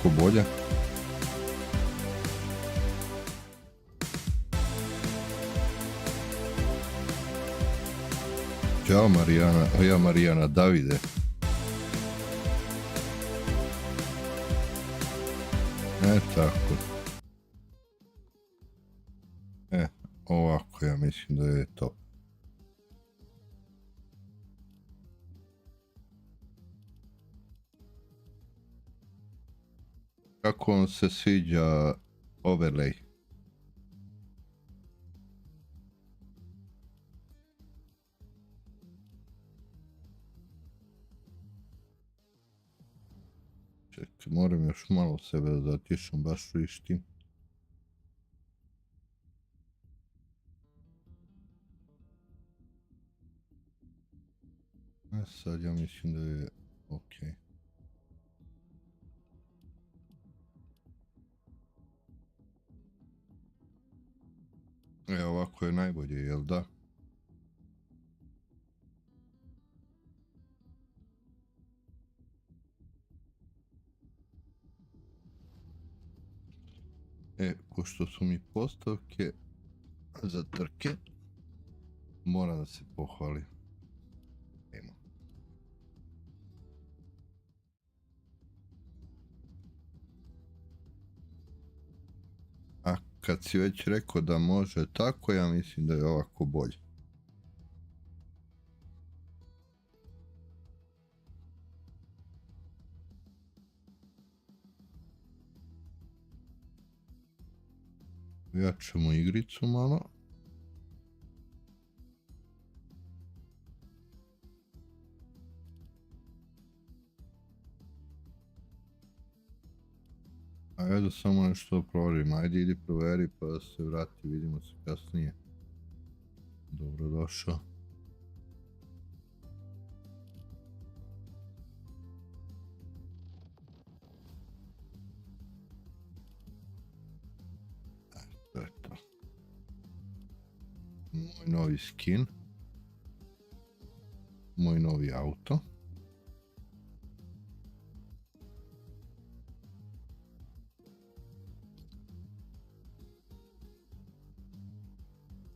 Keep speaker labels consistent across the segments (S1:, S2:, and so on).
S1: ovako bolje. Ćao Marijana, ja Marijana, Davide. Tako. Ovako ja mislim da je to. Kako vam se sviđa overlay? Čekaj, moram još malo sebe da zatišam, baš vrištim. Sad ja mislim da je ok. Ovako je najbolje, jel da? Pošto su mi postavke za trke, moram da se pohvalim. A kad si već rekao da može tako, ja mislim da je ovako bolje. Jačamo igricu malo. Ajde samo nešto provjerim, ajde idi proveri pa da se vrati, vidimo se kasnije. Dobrodošao. To je to. Moj novi skin. Moj novi auto.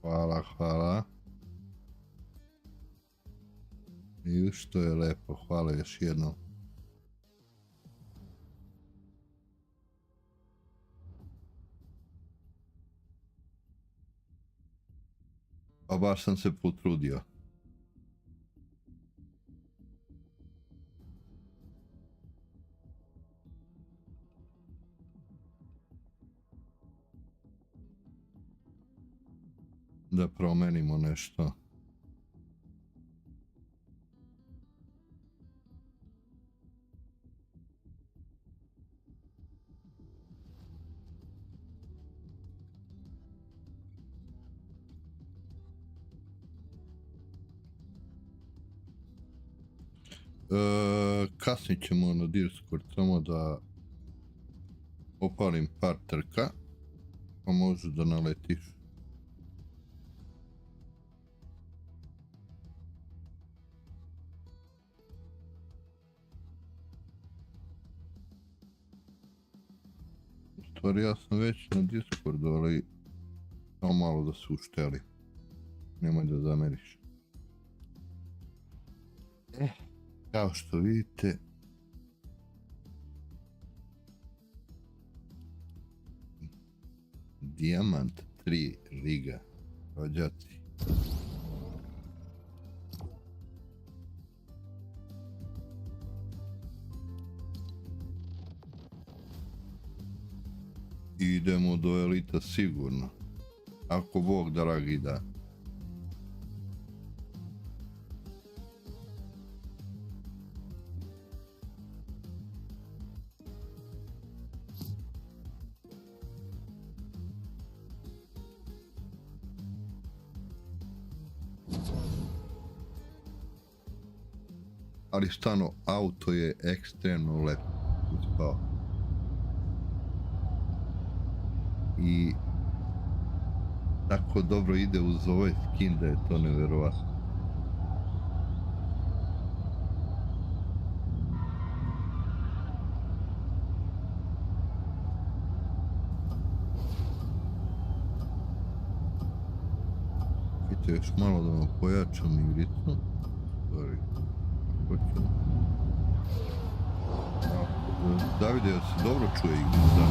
S1: Hvala, hvala. I što je lepo, hvala još jednom. Pa baš sam se potrudio. Da promenimo nešto. Kasnije ćemo na Discord samo da opalim par trka, pa možeš da naletiš. U stvari ja sam već na Discordu, ali samo malo da se ušteli. Nemoj da zameriš. Kao što vidite, Dijamant 3 Riga, rođaci. Idemo do elita sigurno, ako Bog dragi da. Ali stvarno, auto je ekstremno lepo uspao. I tako dobro ide uz ovaj skin da je to nevjerovatno. čekajte još malo da vam pojačam igricu. Sorry. Hoću. Davide, da se dobro čuje igrica?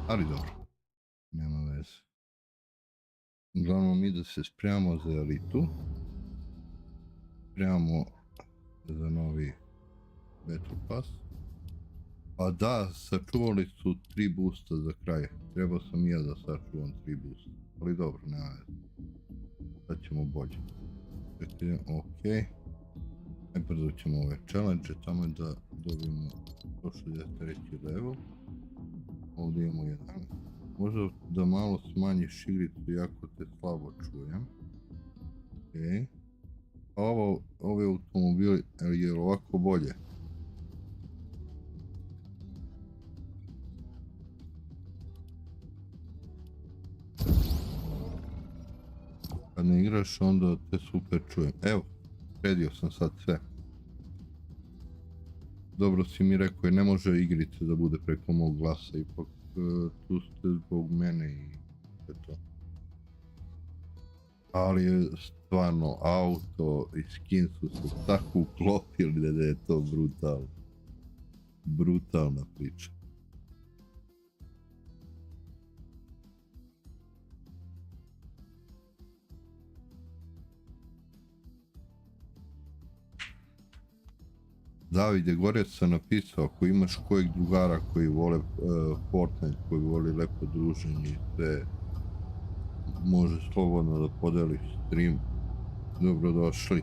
S1: Ali dobro, nema veze. Uglavnom mi da se spremamo za elitu. Spremamo za novi Battle Pass. A da, sačuvali su 3 boosta za kraj. Trebao sam i ja da sačuvam 3 boosta. Ali dobro, nema veze. Sad ćemo bolje. Ok. Najbrzo ćemo ove challenge tamo da dobijemo 163. level. Ovdje imamo jedan. Možda da malo smanjiš igricu, jako te slabo čujem. Ok. A ove automobili, je ovako bolje? Kad ne igraš onda te super čujem. Evo, sredio sam sad sve. Dobro si mi rekao, ne može igrica da bude preko mog glasa, ipak tu ste zbog mene i sve to. Ali je stvarno auto i skin su se tako uklopili da je to brutalno. Brutalna priča. Davide, gore sam napisao, ako imaš kojeg drugara koji vole Fortnite, koji voli lepo druženje i sve, može slobodno da podeliš stream. Dobrodošli.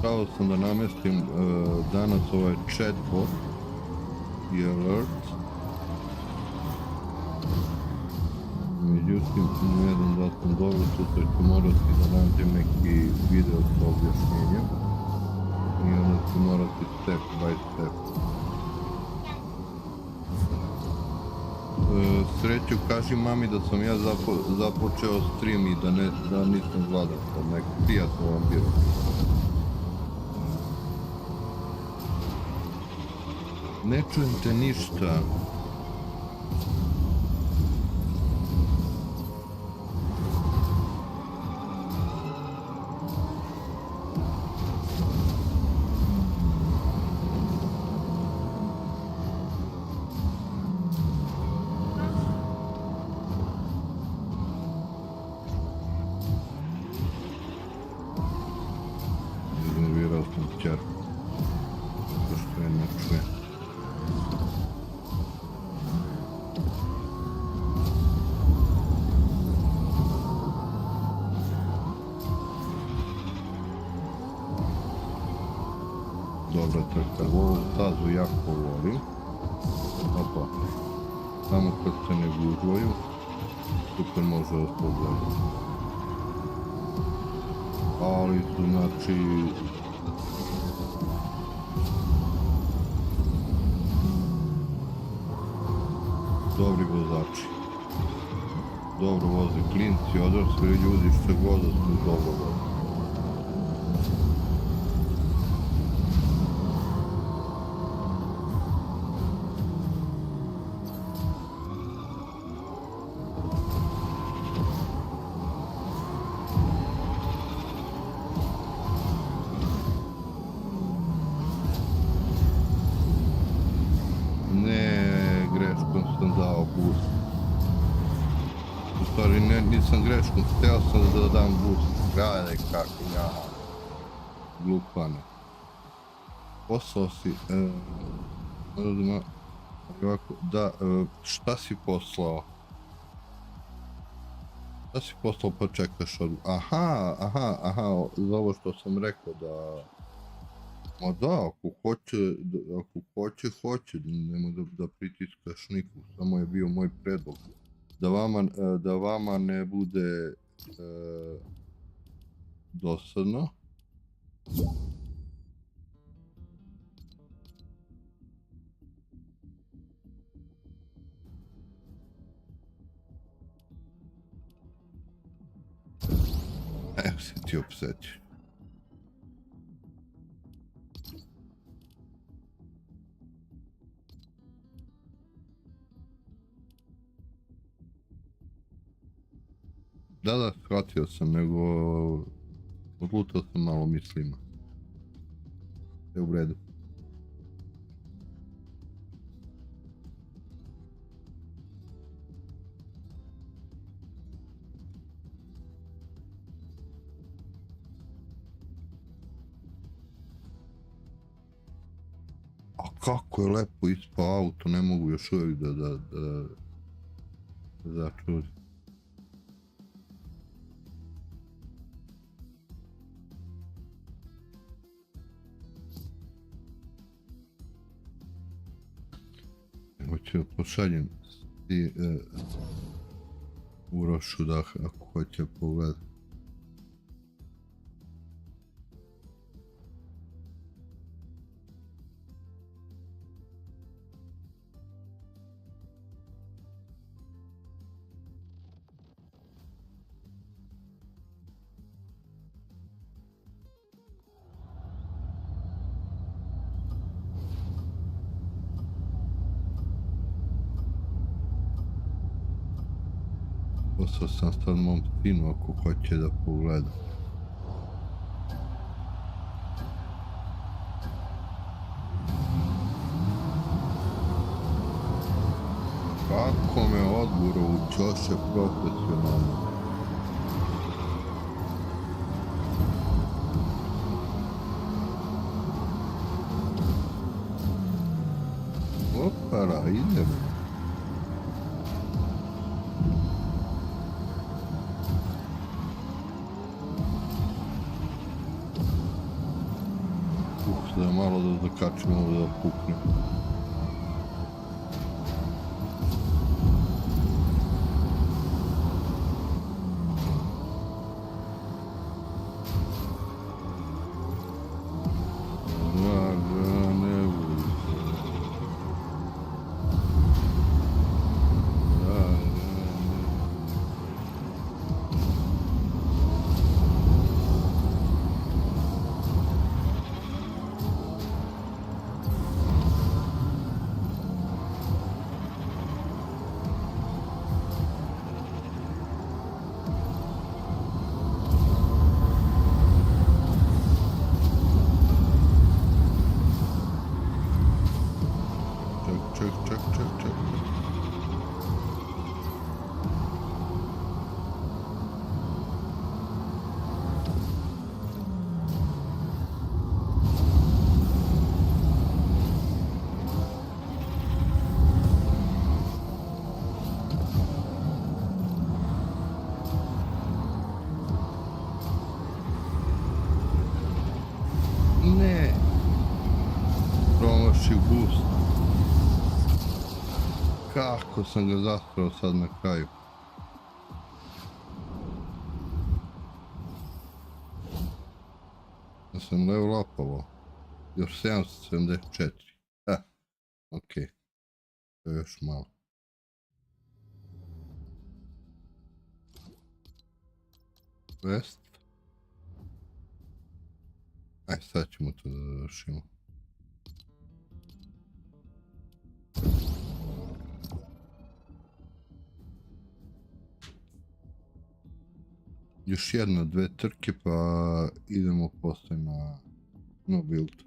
S1: pokušao sam da namestim danas ovaj chatbot i alert. Međutim, ne znam da sam dobro, sutra ću morati da nađem neki video sa objašnjenjem i onda ću morati step by step. Sreću, kaži mami da sam ja započeo stream i da nisam gladan, da neko prijatno vam bilo. Ne čujem te ništa. Iznervirao sam čerku. To što je ne čuje. Dobra trka, ovu stazu jako volim. Opa, samo kad se ne gužvaju, super može da se odgleda. Ali su znači dobri vozači. Dobro voze klinci, odrasli ljudi, što god da su dobro voze. Nisam greškom, htio sam da dam boost. Gledaj kako ja glupane. Poslao si da, šta si poslao? Šta si poslao pa čekaš od... Aha, za ovo što sam rekao da... Ma da, ako hoće, nemoj da pritiskaš nikog, samo je bio moj predlog. Da vama ne bude dosadno. Evo si ti opseti. Da, shvatio sam, nego odlutao sam malo mislima. Je u redu. A kako je lepo ispao auto, ne mogu još uvijek da začudim. Hoću pošaljem ti Urošu da ako hoće pogledati. Poslao sam sad mom sinu ako hoće da pogleda. Kako me odguro u čoše profesionalno. Opara, idemo. da zakačimo ovo da pukne. Ček. Ne. Promaši boost. Kako sam ga zaspravo sad na kraju. Da sam level upavao. Još 774. Ok. To je još malo. Quest. Aj, sad ćemo to da završimo. Još jedna, dve trke pa idemo posle na build.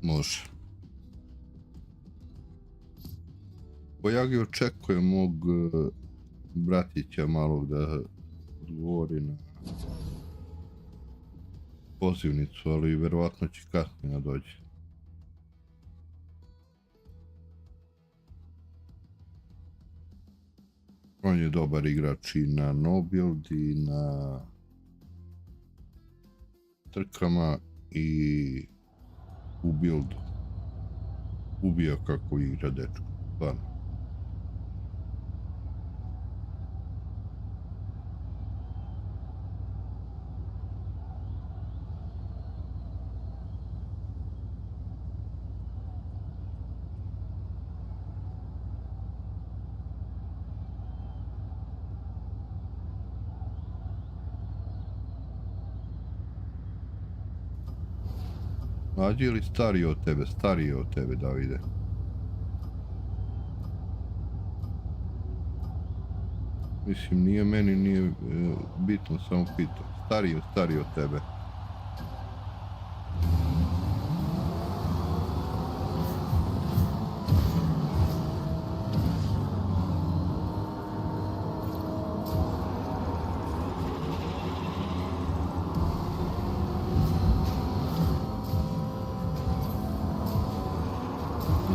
S1: Može. Ja ga očekujem mog bratića malog da odgovori na pozivnicu, ali verovatno će kasnije da dođe. On je dobar igrač i na no build i na trkama i u buildu. Ubija kako igra dečko, stvarno. Mlađi ili stariji od tebe? Stariji od tebe, Davide. Mislim, nije meni, nije bitno, samo pitam. Stariji od tebe.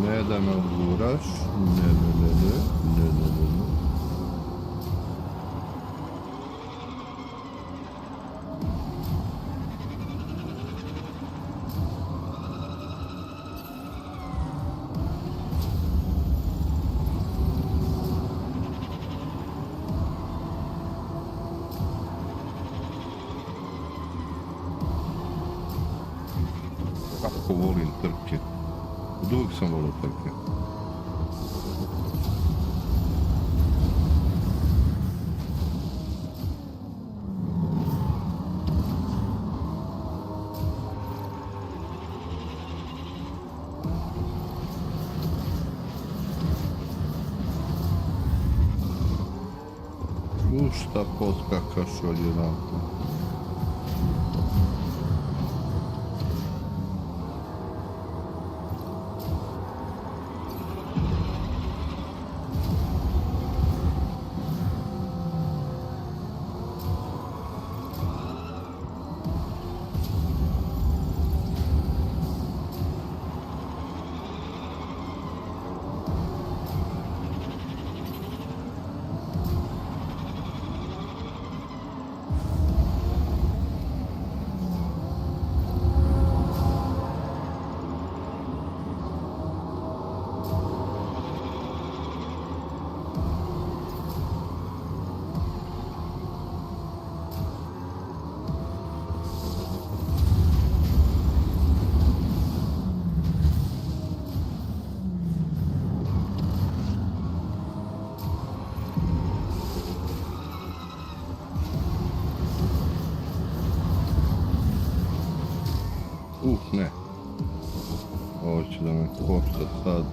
S1: Ne da me odguraš, ne. Kako volim trke. Od uvijek sam volio trke. Šta poskakaš odjedan? me košta sad.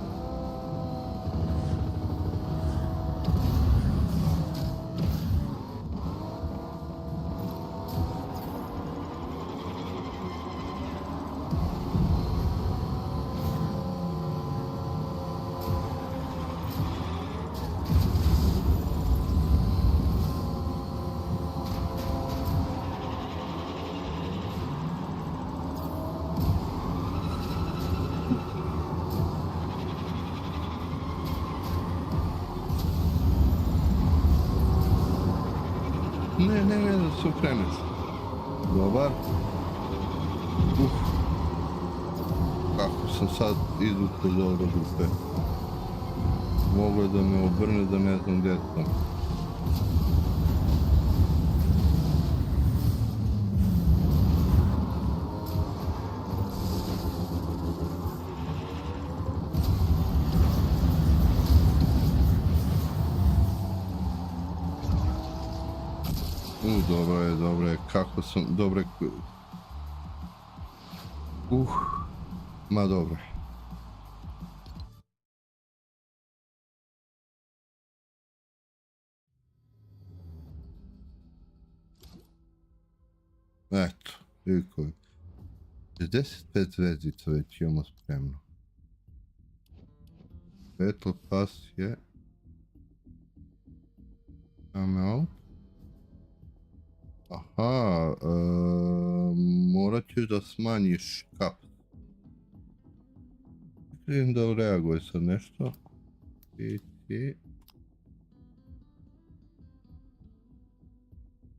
S1: Ne, da se okreneš. Dobar. Kako sam sad izvukao dobro dupe. Moglo je da me obrne da ne znam gdje sam. Dobro je, kako sam, dobro je, ma dobro je. Eto, vidite, 55 zvezdica već imamo spremno. Battle Pass je... Samo... Aha, morat ćeš da smanjiš kap. Vidim da reaguje sad nešto.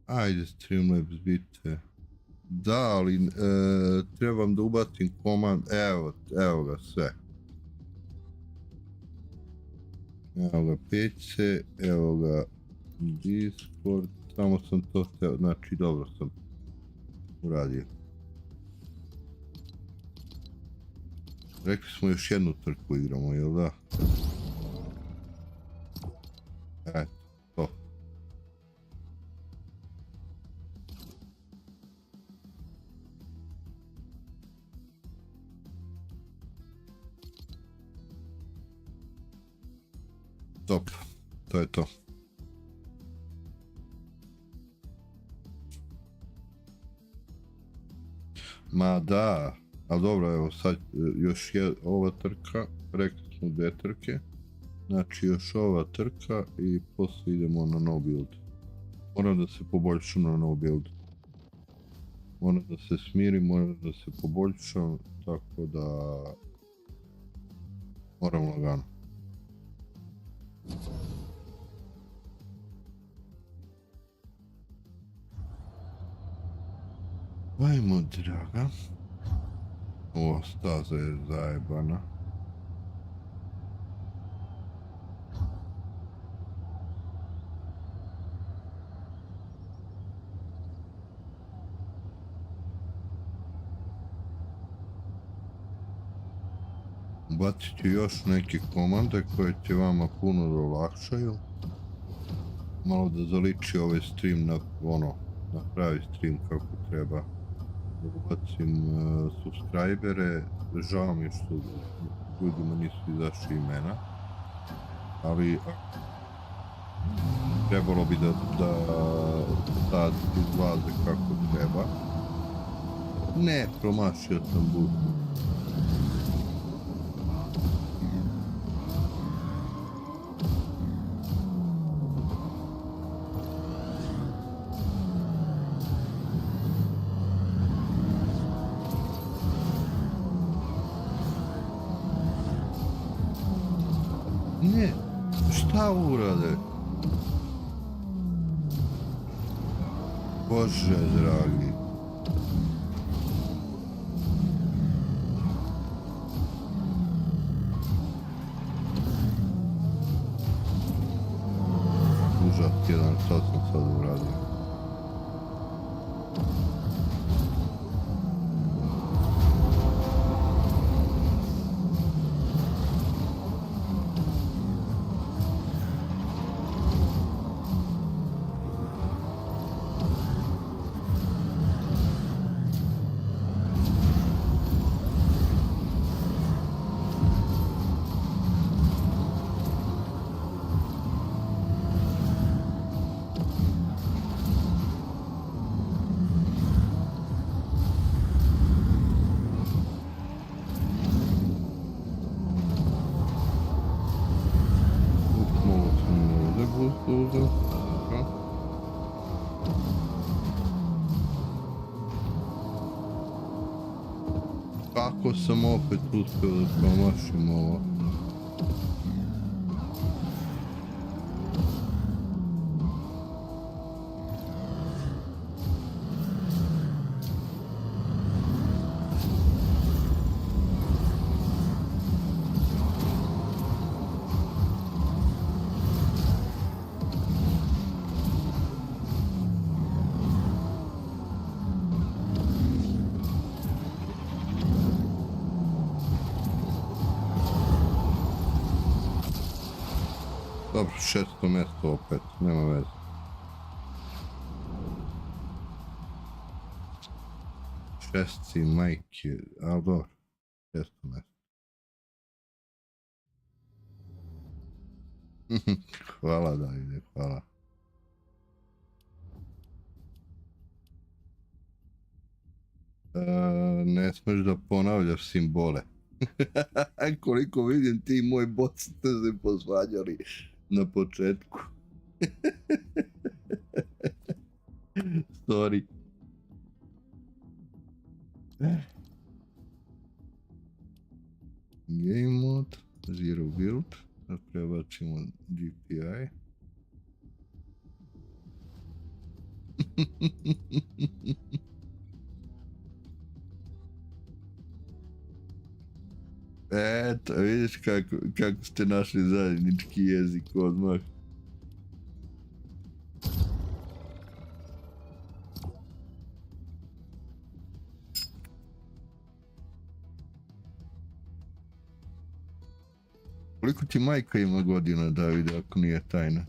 S1: Ajde, Streamlabs bitve. Da, ali trebam da ubacim komand, evo ga sve. Evo ga PC, evo ga Discord. Samo sam to htio, znači dobro sam uradio. Rekli smo još jednu trku igramo, jel da? Eto, to. Top, to je to. Ma da, ali dobro, evo sad još je ova trka, rekli smo 2 trke, znači još ova trka i poslije idemo na no build. Moram da se poboljšam na no build. Moram da se smirim, moram da se poboljšam, tako da moram lagano. Ajmo, draga. Ova staza je zajebana. Bacit ću još neke komande koje će vama puno da olakšaju. Malo da zaliči ovaj stream na na pravi stream kako treba. Da ubacim subscribere, žao mi je što ljudima nisu izašli imena, ali trebalo bi da sad izlaze kako treba. Ne, promašio sam butnu. Ne, šta urade? Bože dragi. Užas jedan, šta sam sad uradio? suzu. Dobro. Kako sam opet uspio da promašim ovo? Dobro, 600 mjesto opet, nema veze. Šestci, majke, ali dobro, 600 mjesto. Hvala Davide, hvala. Ne smiješ da ponavljaš simbole. Koliko vidim ti i moj bot ste se posvađali na početku. Sorry. Game mode, zero build, da prebacimo GPI. Eto, vidiš kako ste našli zajednički jezik odmah. Koliko ti majka ima godina, Davide, ako nije tajna?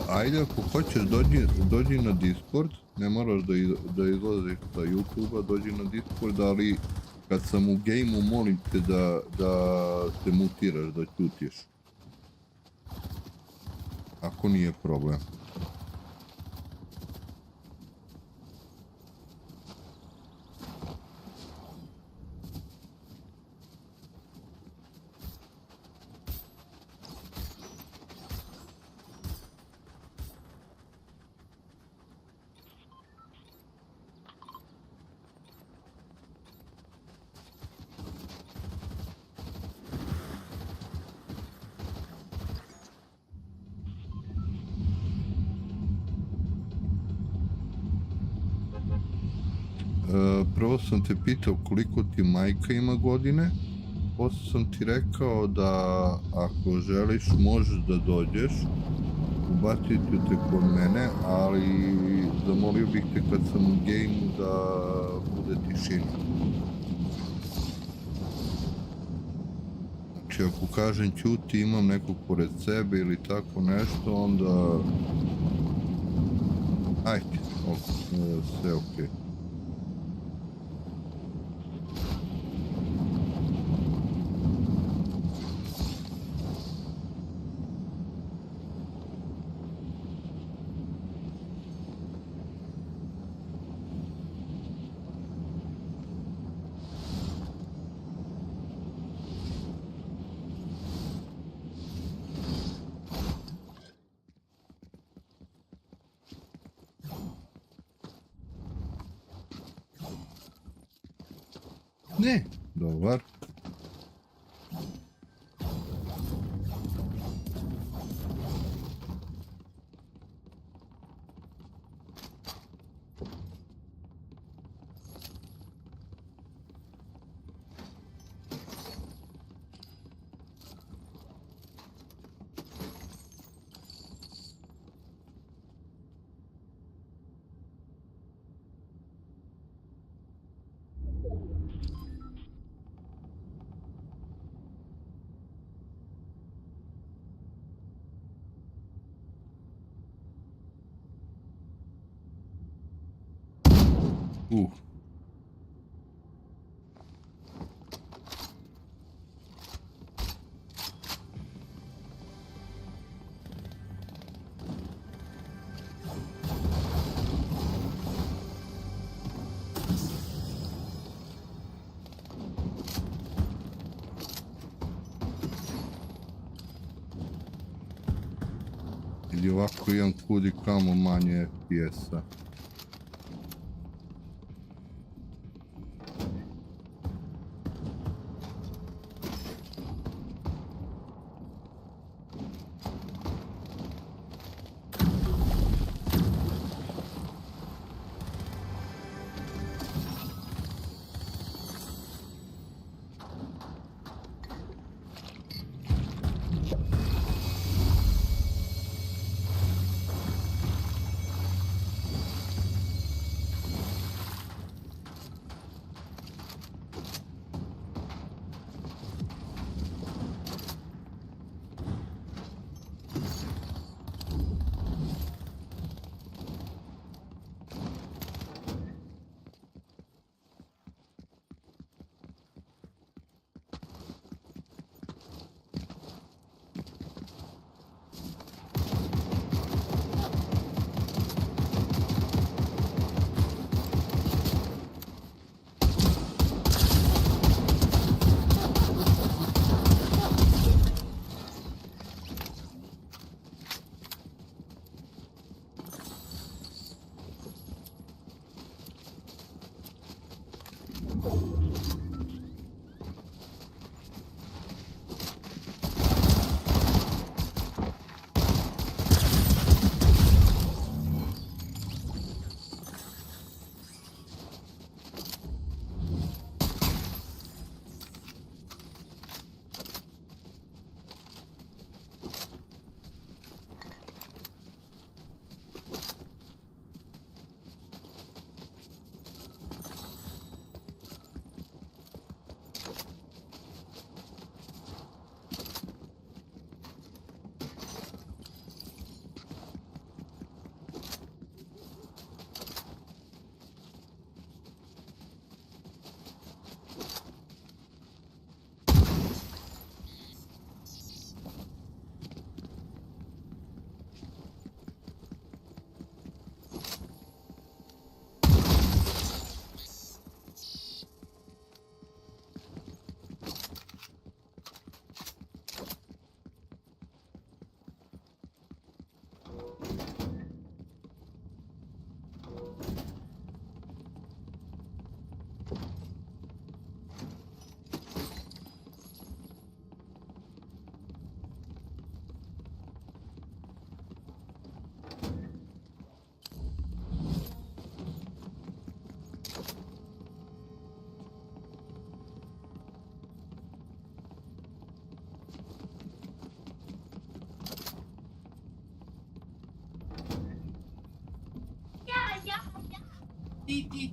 S1: Ajde, ako hoćeš, dođi na Discord, ne moraš da izlaziš sa YouTube-a, dođi na Discord, ali kad sam u gameu molim te da se mutiraš, da ćutiš. Ako nije problem. Prvo sam te pitao koliko ti majka ima godine, poslije sam ti rekao da ako želiš možeš da dođeš, ubacit ću te kod mene, ali zamolio bih te kad sam u gameu da bude tišina. Znači ako kažem ćuti, imam nekog pored sebe ili tako nešto, onda... Ajde, sve okej. Ne, dobar. Vidi, ovako imam kudi kamo manje FPS-a.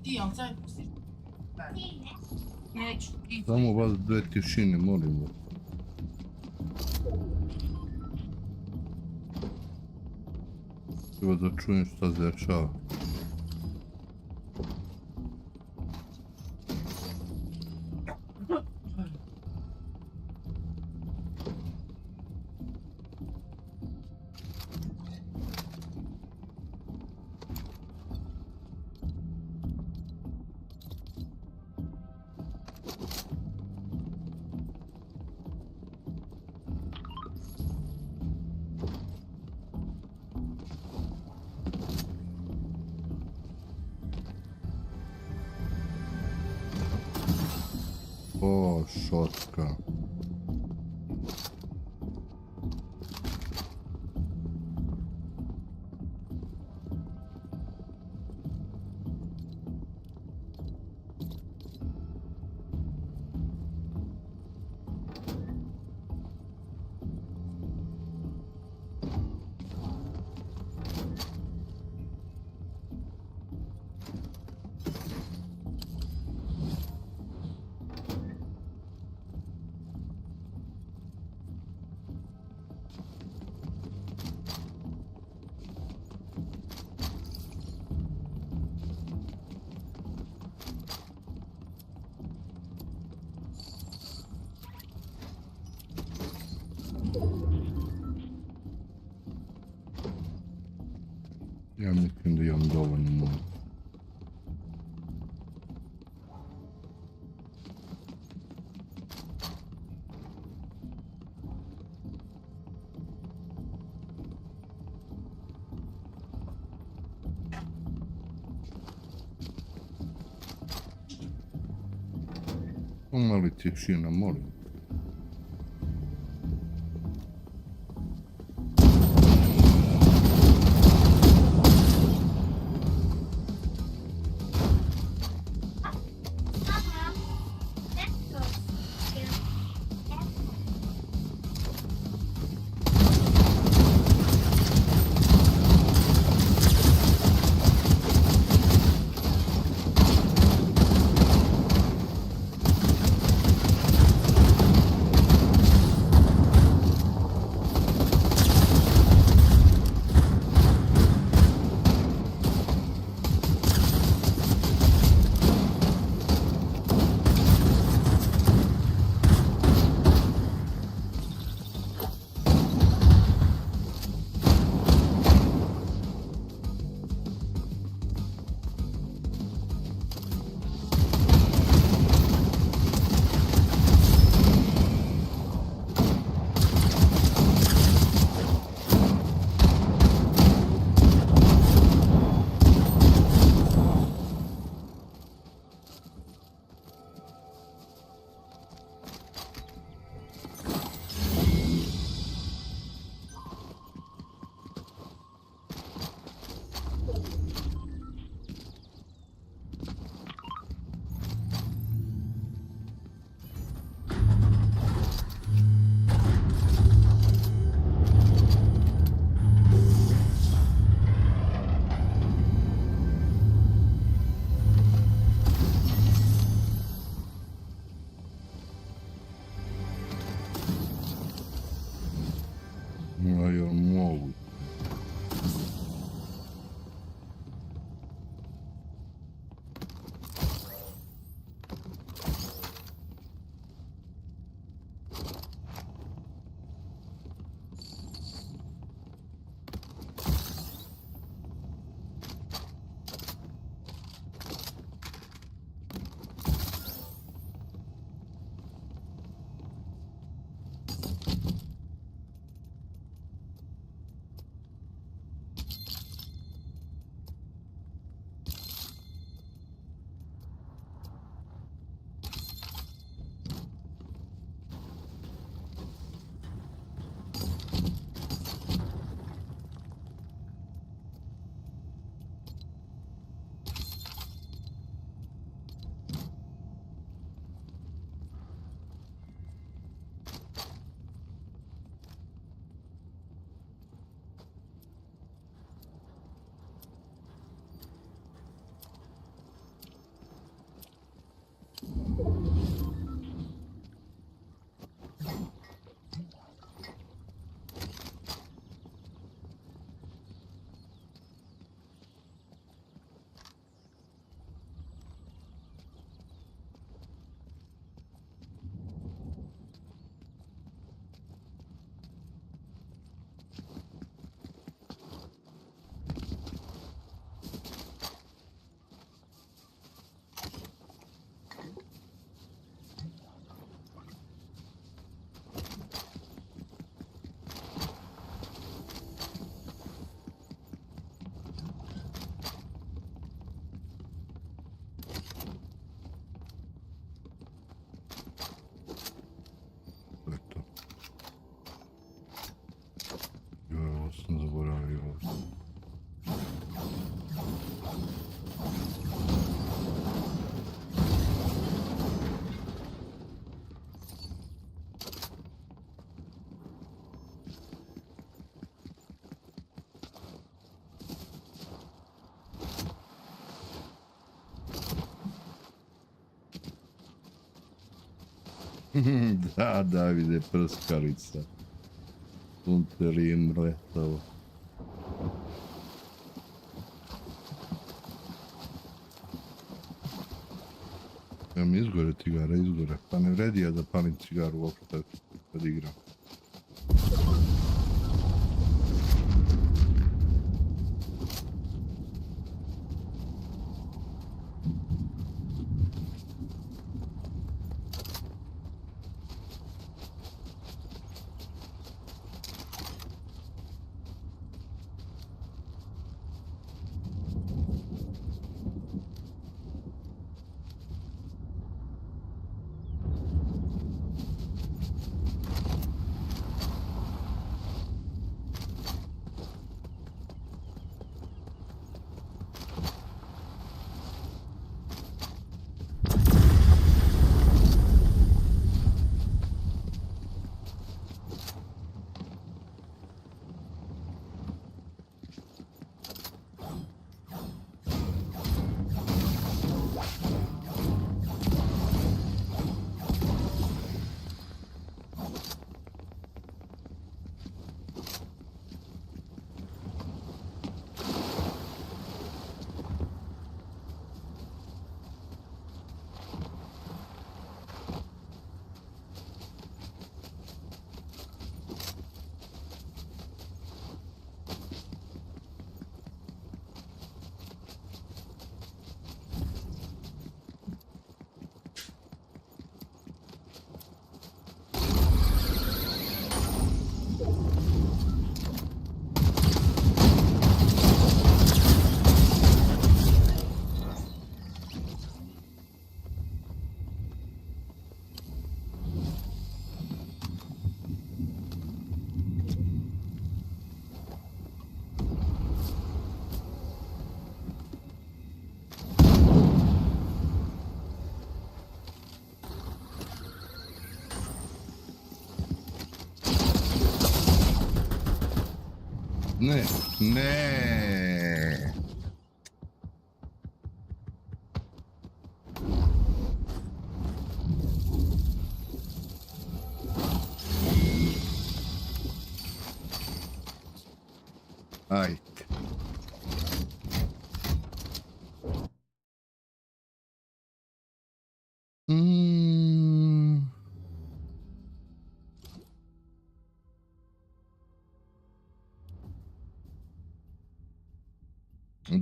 S2: Ti, ali sad pustiš. Neću, ti.
S1: Samo vas dve tišine, molim vas. Treba da čujem šta se dešava. O, šotka. Ja mislim da imam dovoljno mogu. Mali tišina, molim. Jel mogu? Eto. Ovo sam zaboravio. Da, Davide, prskalica. Sunter im letao. Ja mi izgore cigara, izgore. Pa ne vredi ja da palim cigaru uopšte kad igram. Ne, ne. Ajde.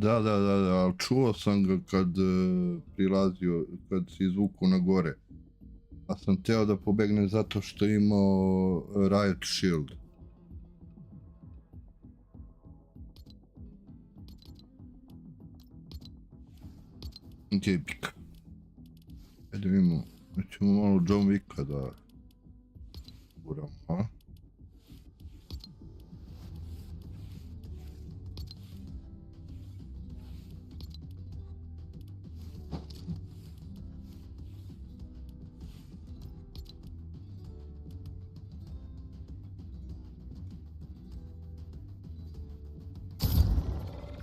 S1: Da, ali čuo sam ga kad prilazio, kad se izvuku na gore. A sam teo da pobegnem zato što je imao Riot Shield. Jebik. Ajde vidimo, ćemo malo John Wicka da uramo, a?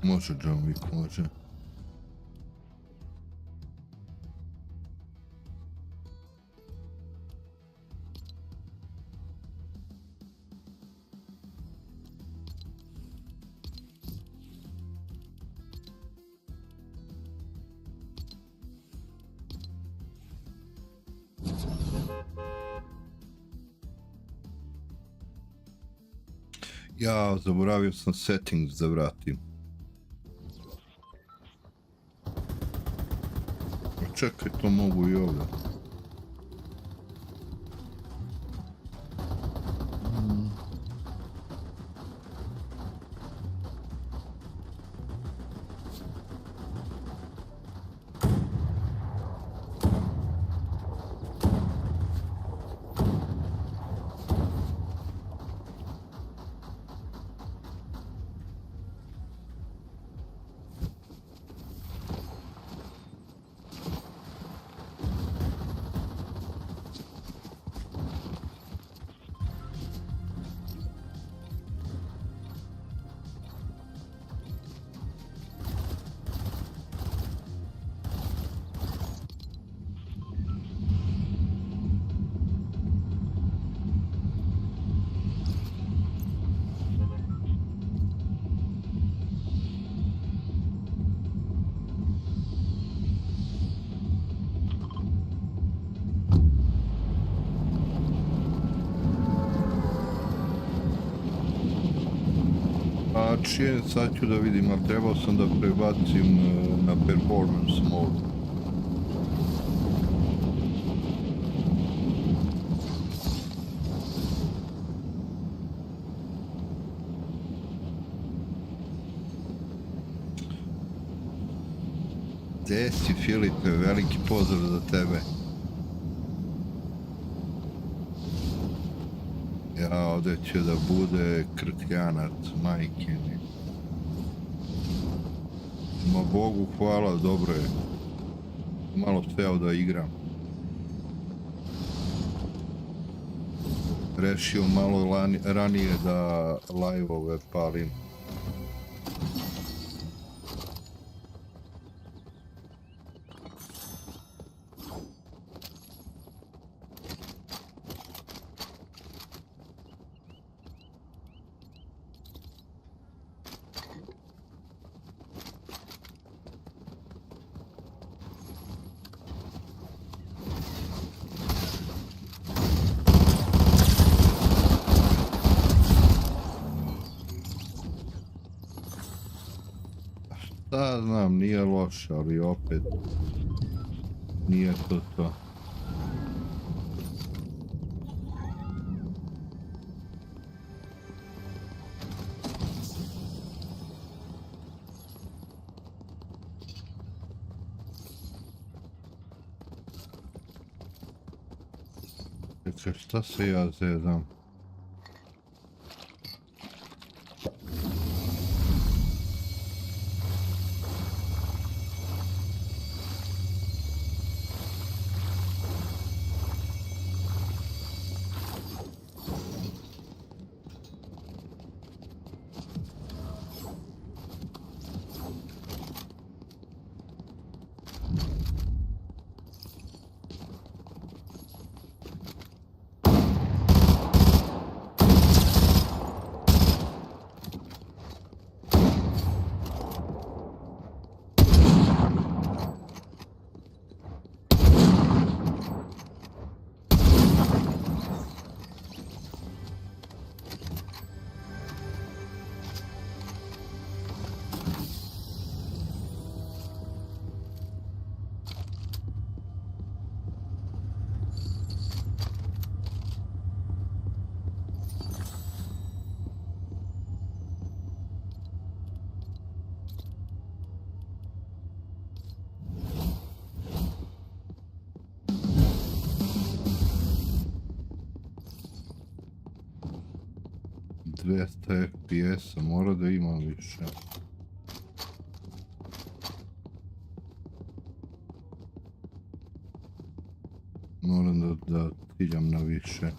S1: Može John Wick, može. Ja, zaboravio sam settings da vratim. Čekaj, to mogu i ovdje. Sad ću da vidim, ali trebao sam da prebacim na performance mode. Gde si, Filipe, veliki pozdrav za tebe. Ja, ovdje će da bude krkljanac, majke mi. Ma Bogu hvala, dobro je. Malo steo da igram. Rešio malo ranije da live-ove palim. Da, znam, nije loše, ali opet nije to to. Čekaj, šta se ja zezam? 200 FPS-a, mora da imam više. Moram da ciljam na više.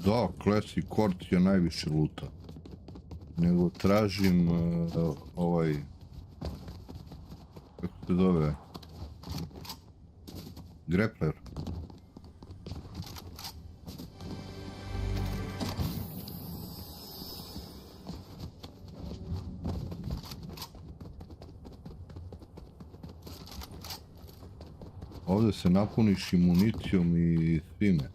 S1: Da, Classic Court je najviše luta. Nego tražim ovaj... kako se zove? Grappler. Ovdje se napuniš i municijom i svime.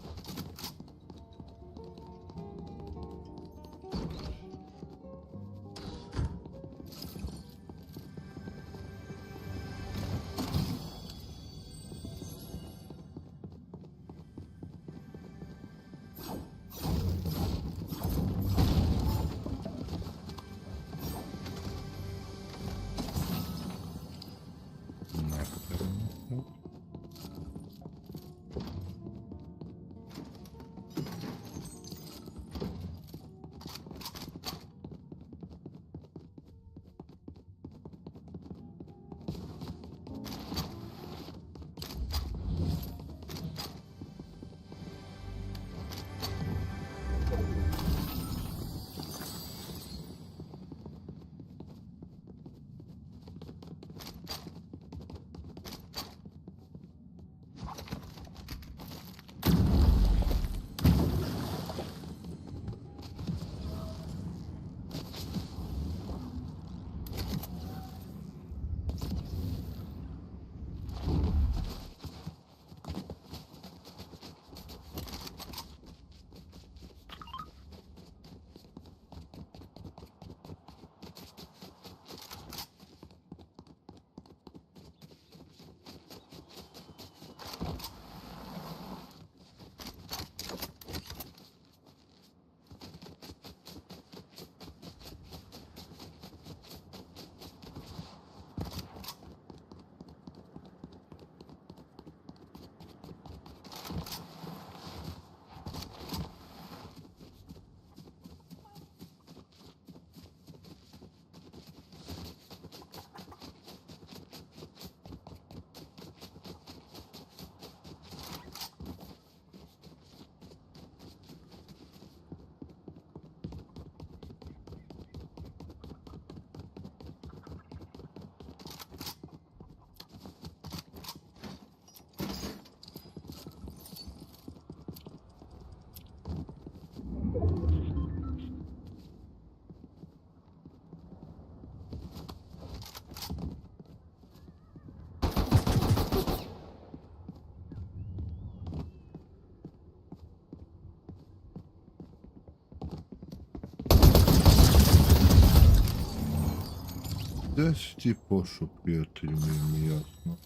S1: Gdje si ti pošao, prijatelju, mi je jasno.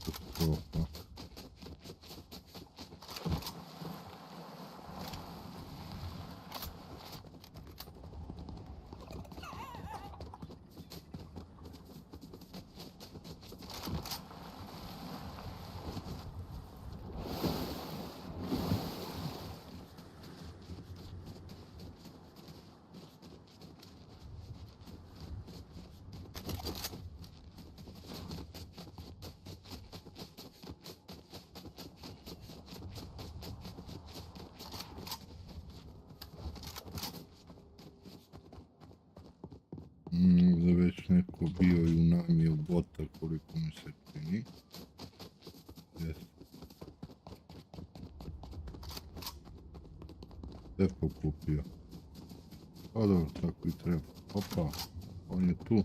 S1: Katastrofa. Da već neko bio i unajmio bota, koliko mi se čini. Yes. Sve pokupio. Pa dobro, tako i treba. Opa, on je tu.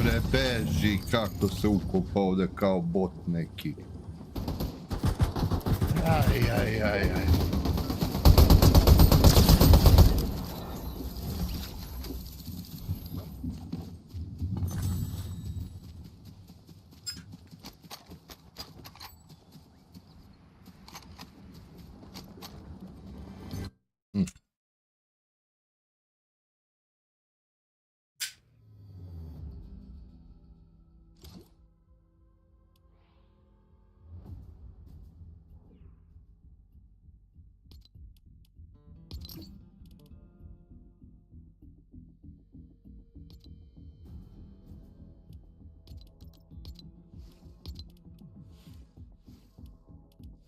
S1: Bre, beži, kako se ukopa ovdje kao bot neki. Aj.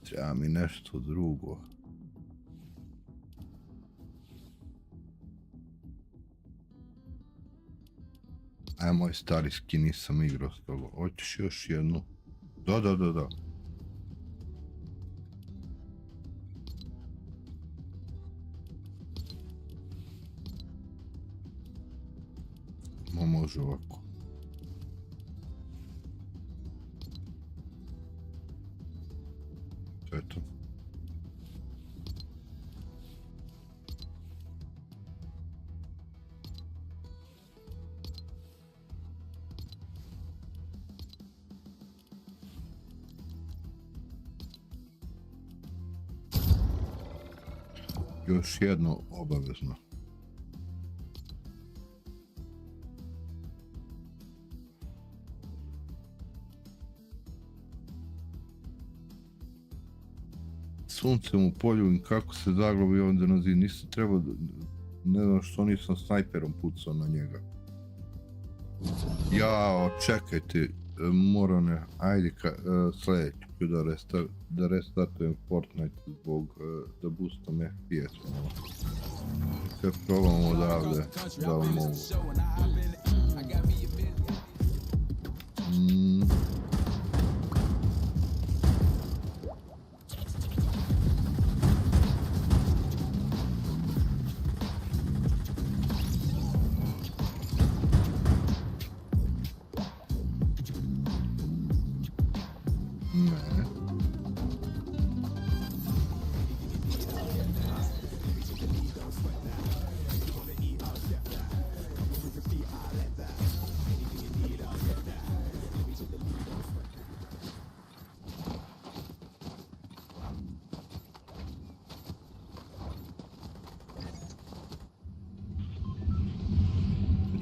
S1: Treba mi nešto drugo. Aj, moj stari skin, nisam igrao s toga. Hoćeš još jednu? Da. Može ovako. To je to. Još jedno obavezno. Suncem u polju i kako se zaglobi ovdje na zid, nisam trebao, ne znam što nisam snajperom pucao na njega. Jao, čekajte, morane, ajde sljedeći da restartujem Fortnite zbog da boostam FPS malo. Sve probamo odavde, da li mogu.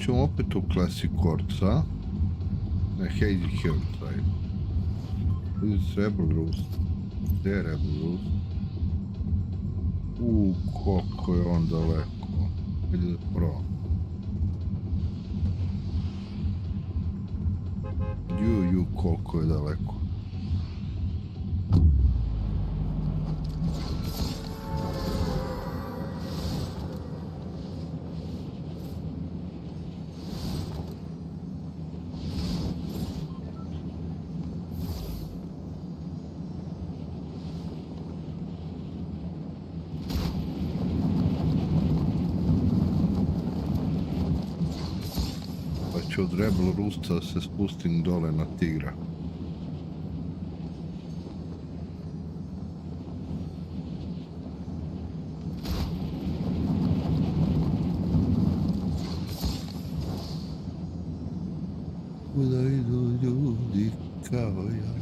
S1: Ćemo opet u Classic Courts, a? Ne, Hazy Hill, taj. This is Rebel Roost. Gdje je Rebel Roost? Koliko je on daleko. Ide pro. Koliko je daleko. Od Rebel Roosta se spustim dole na tigra. Kuda idu ljudi kao ja.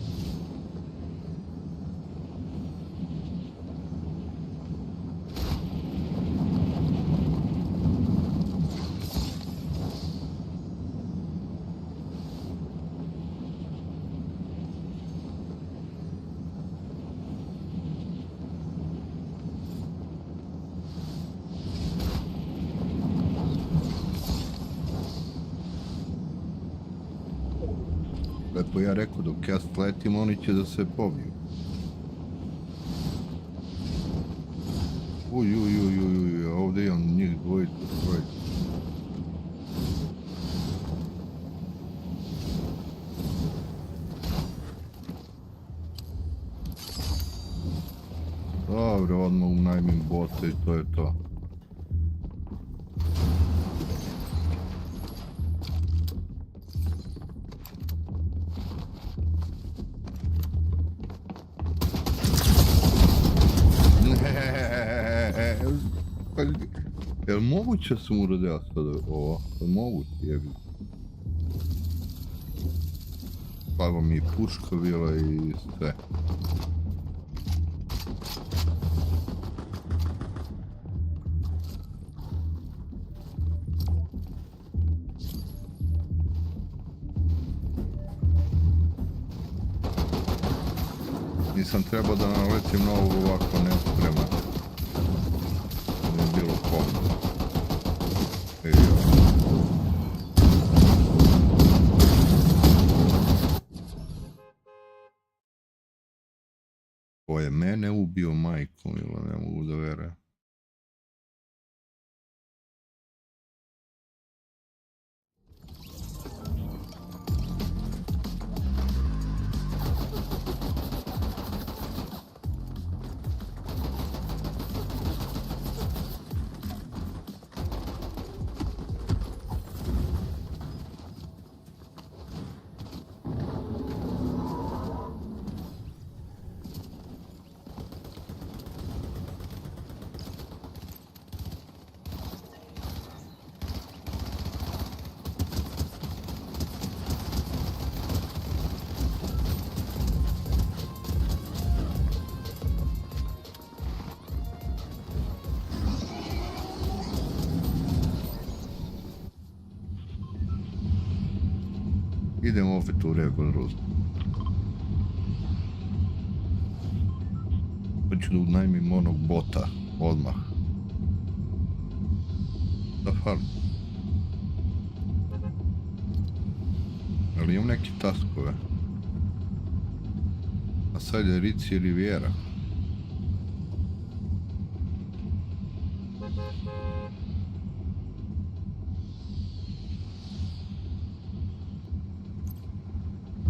S1: Lepo ja rekao, dok ja sletim, oni će da se pobiju. Ovdje imam njih dvojica. Dobro, odmah unajmim bota i to je to. Pa, jel moguće da sam uradio sad ovo? Jel moguće, jebi? Slabo mi je puška bila i sve. Nisam trebao da naletim na ovo ovako nespremno. Nije bilo komno. Ko je mene ubio majkom ili ne mogu da verujem. Idemo opet u rekonstrukciju. Hoću da unajmim onog bota odmah. Da fali. Ali imam neke taskove. A sad je Rici Riviera.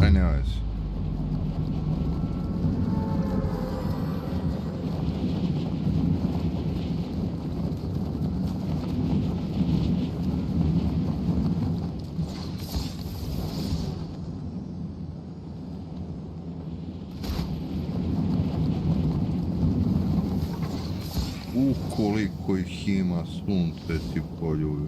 S1: Aj, nema veze. Koliko ih ima, sunce ti poljubi.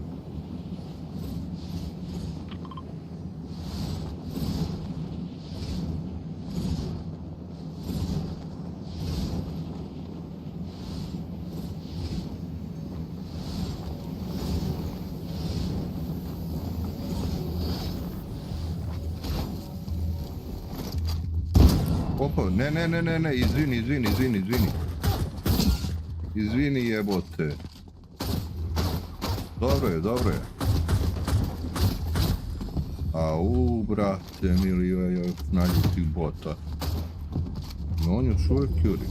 S1: Opa, ne, izvini. Izvini jebote. Dobro je. Au, brate, mili, joj, naljutih bota. No, on još uvijek juri.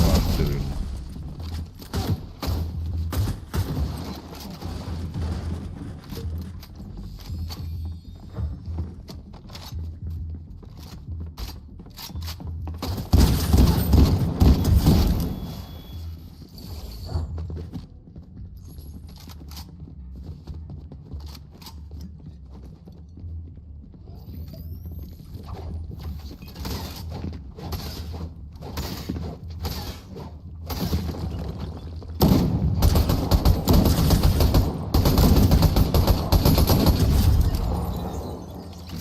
S1: Materinu.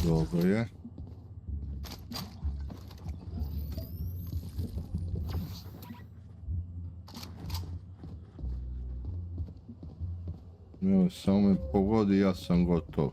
S1: Dobro je. Evo, samo me pogodi, ja sam gotov.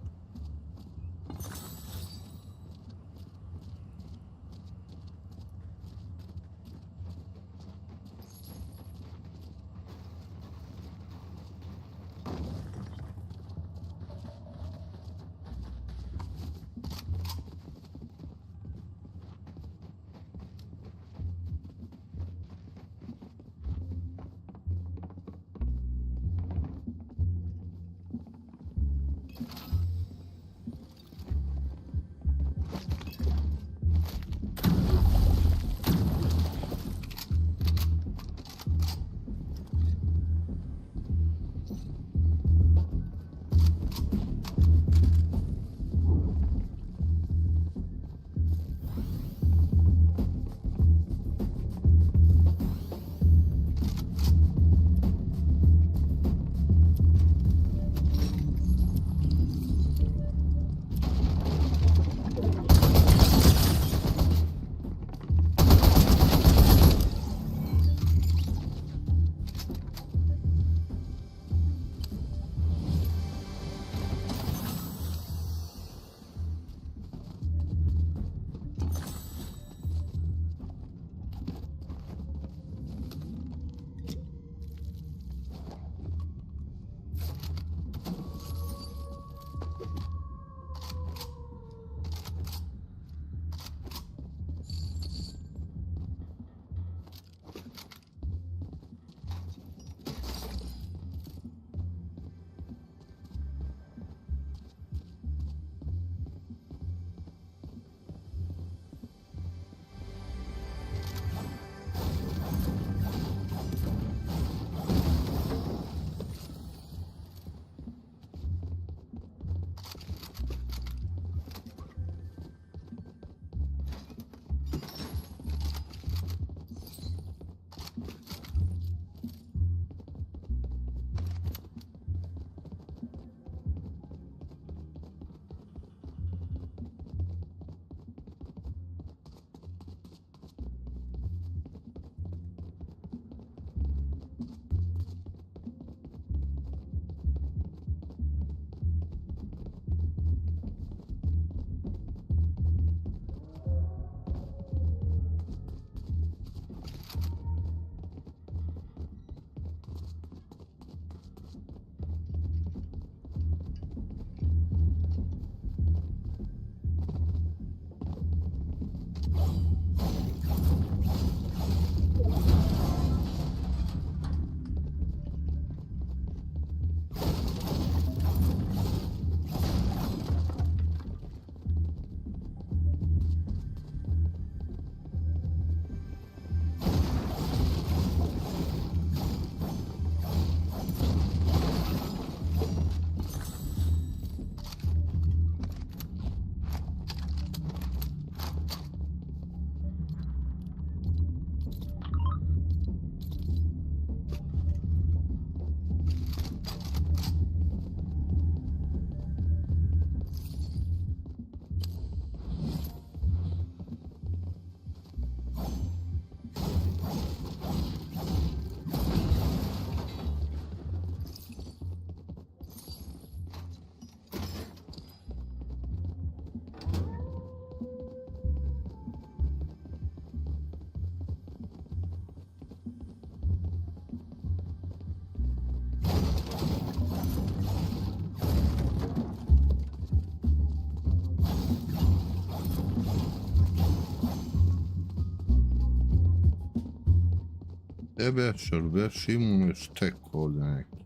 S1: Veš imamo još tek ovdje neki.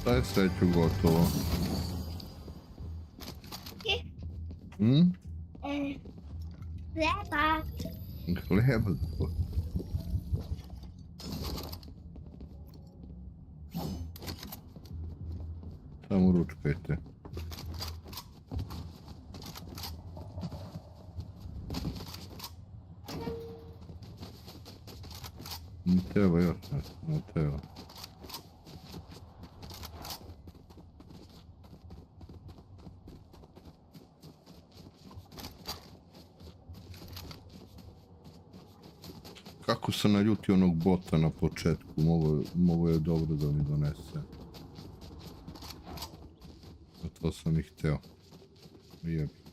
S1: Daj sreću gotovo.
S2: Gleba.
S1: Gleba. Samo ručkajte. Ne treba još nešto, ne treba. Kako sam naljutio onog bota na početku, mogo je dobro da mi donese. A to sam i hteo. Jebi.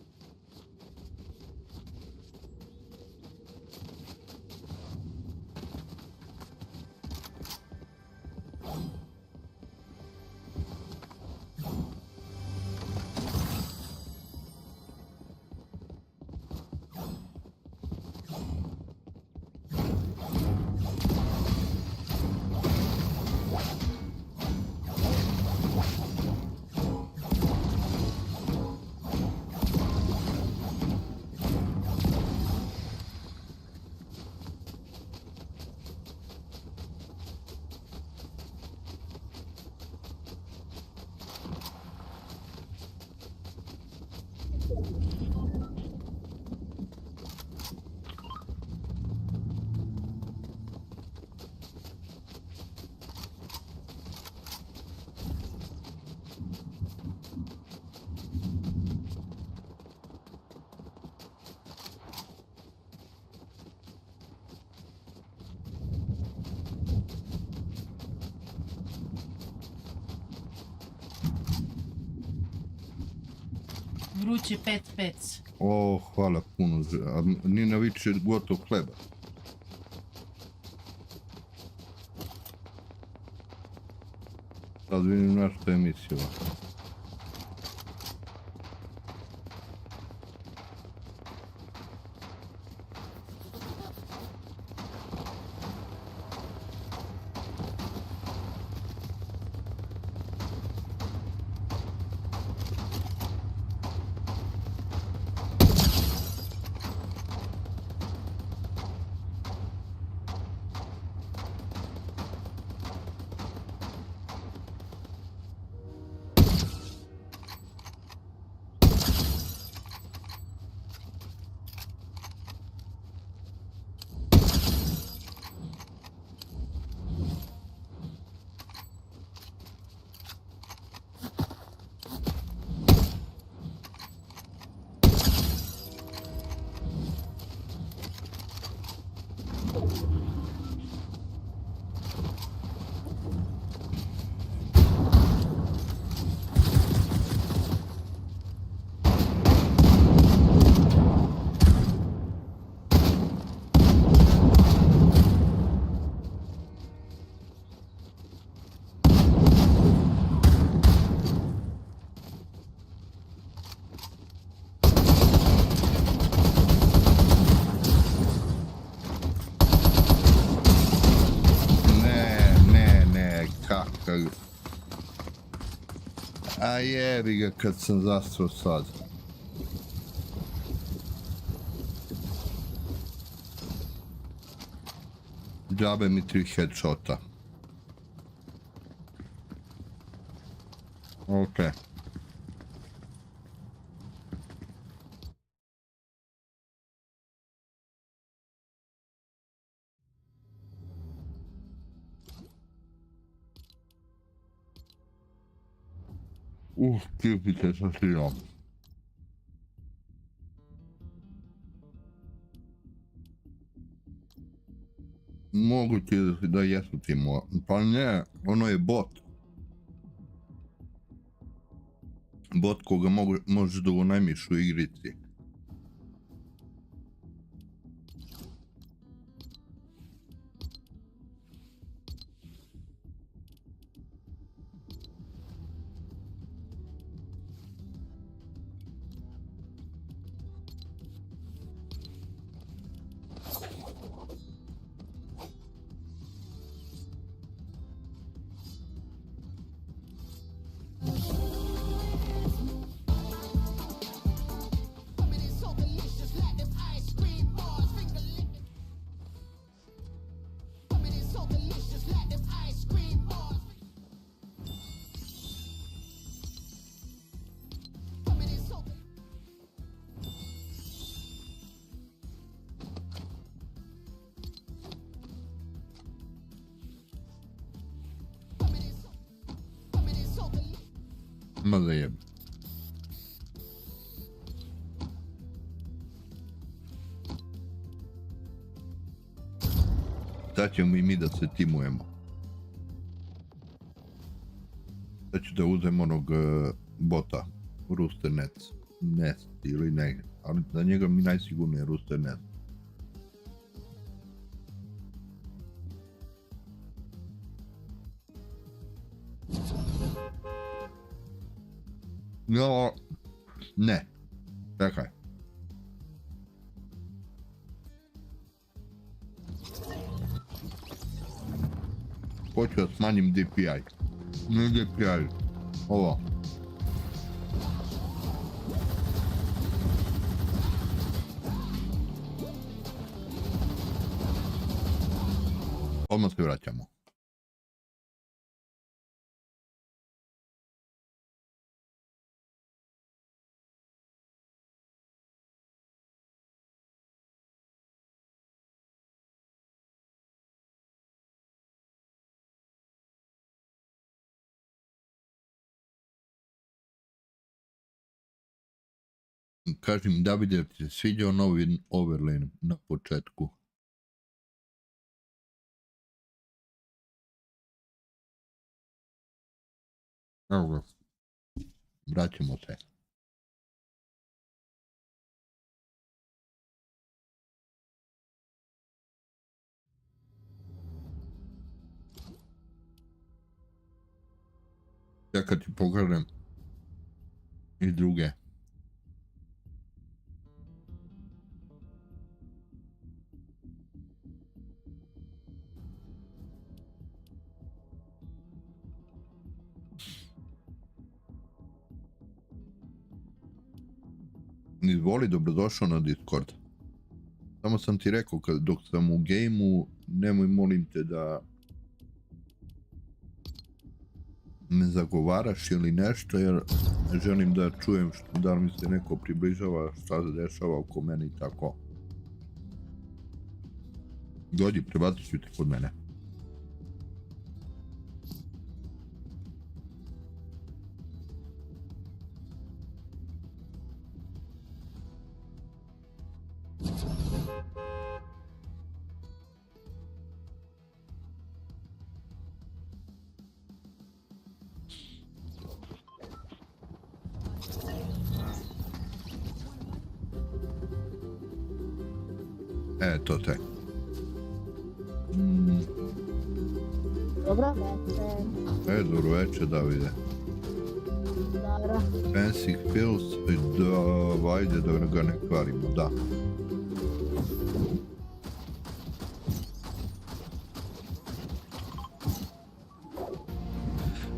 S3: Vrući pec.
S1: O, hvala puno. A Nina viče gotov hleba. Sad vidim na što je mislila. A jebi ga kad sam zastro sad. Džabe mi 3 headshota. Okej. Kipite sa silom. Moguće da jesu ti pa ne, ono je bot. bot koga možeš da unajmiš u igrici. Ma da jebe. Sad ćemo i mi da se timujemo. Sad ću da uzem onog bota, Rooster Nest ili ne, ali za njega mi najsigurnije Rooster Nest. No, ne, čekaj. Hoću da smanjim DPI. Ne DPI, ovo. Odmah se vraćamo. Kažem, Davide, ti se sviđao novi overlay na početku? Evo ga. Vraćamo se. Ja kad ti pokažem i druge. Izvoli, dobrodošao na Discord. Samo sam ti rekao dok sam u gameu, nemoj molim te da me zagovaraš ili nešto, jer želim da čujem da li mi se neko približava, šta se dešava oko mene i tako. Dođi, prebacit ću te kod mene. To te.
S2: Dobro večer.
S1: Dobro večer, Davide.
S2: Dobro.
S1: Fancy Pills, da, ajde da ga ne kvarimo, da.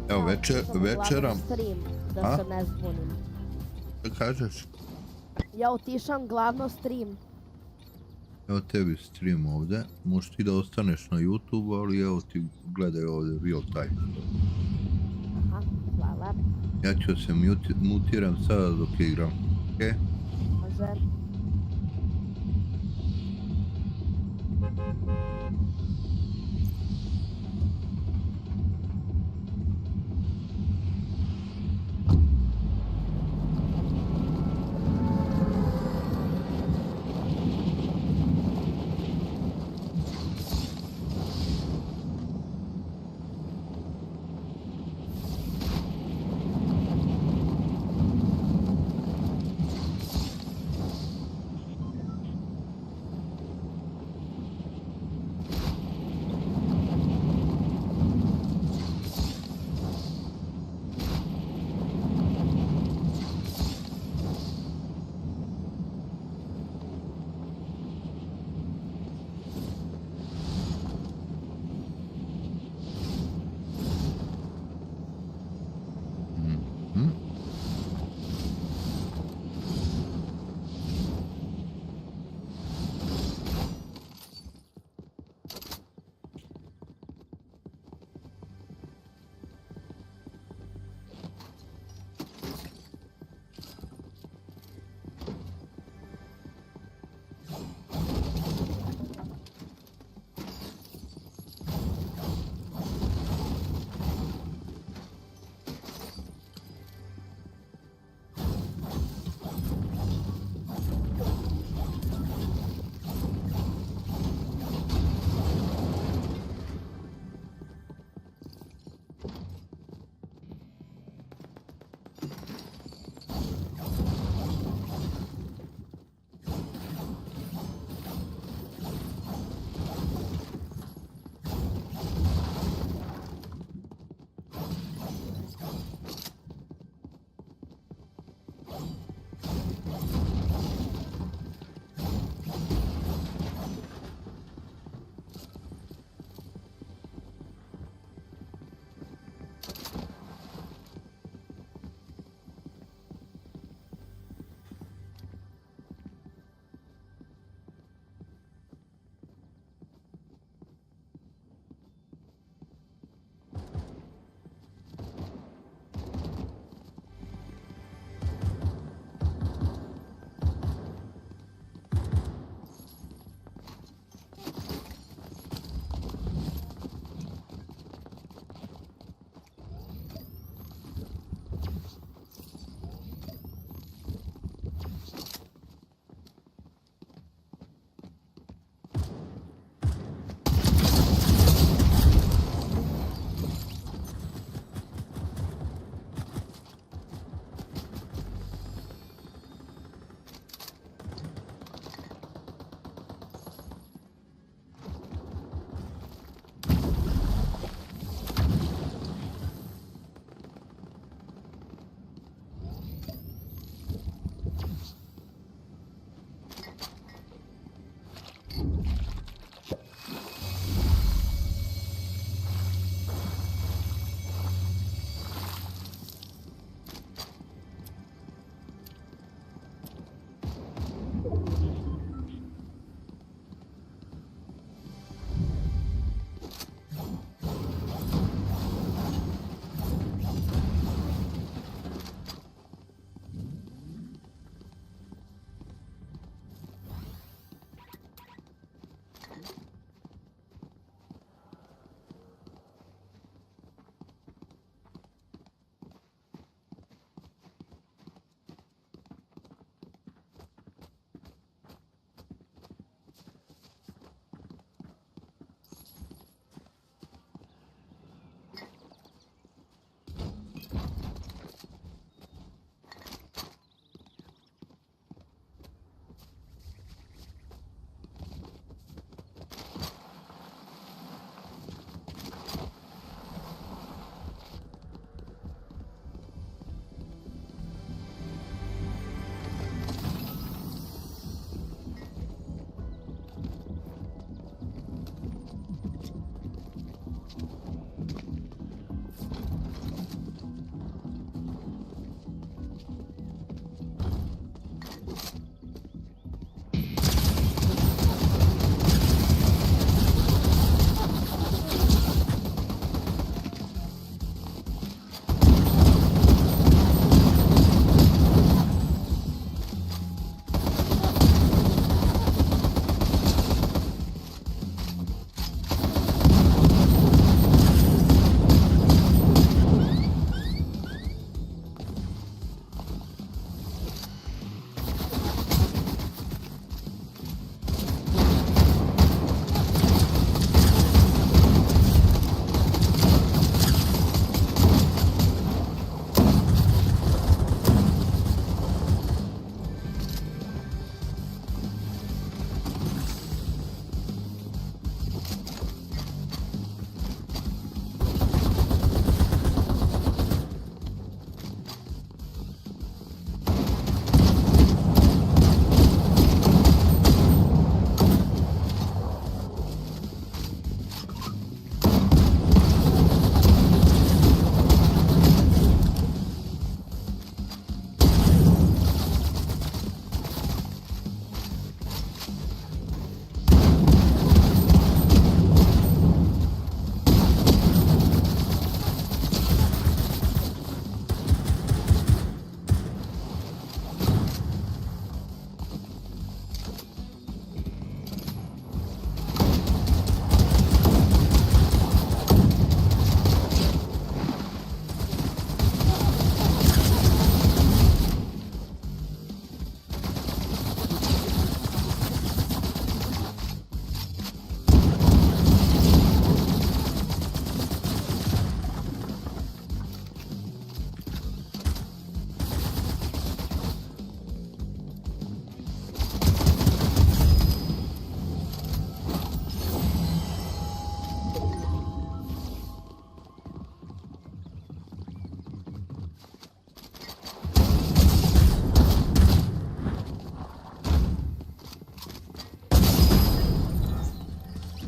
S1: Evo, večeram.
S2: Stream, da se ne zbunim.
S1: Šta kažeš?
S2: Ja utišam glavno stream.
S1: Evo tebi stream ovdje, možeš ti da ostaneš na YouTube, ali evo ti gledaj ovdje real time.
S2: Aha, hvala.
S1: Ja ću se mutiram sada dok igram, okej?
S2: Može.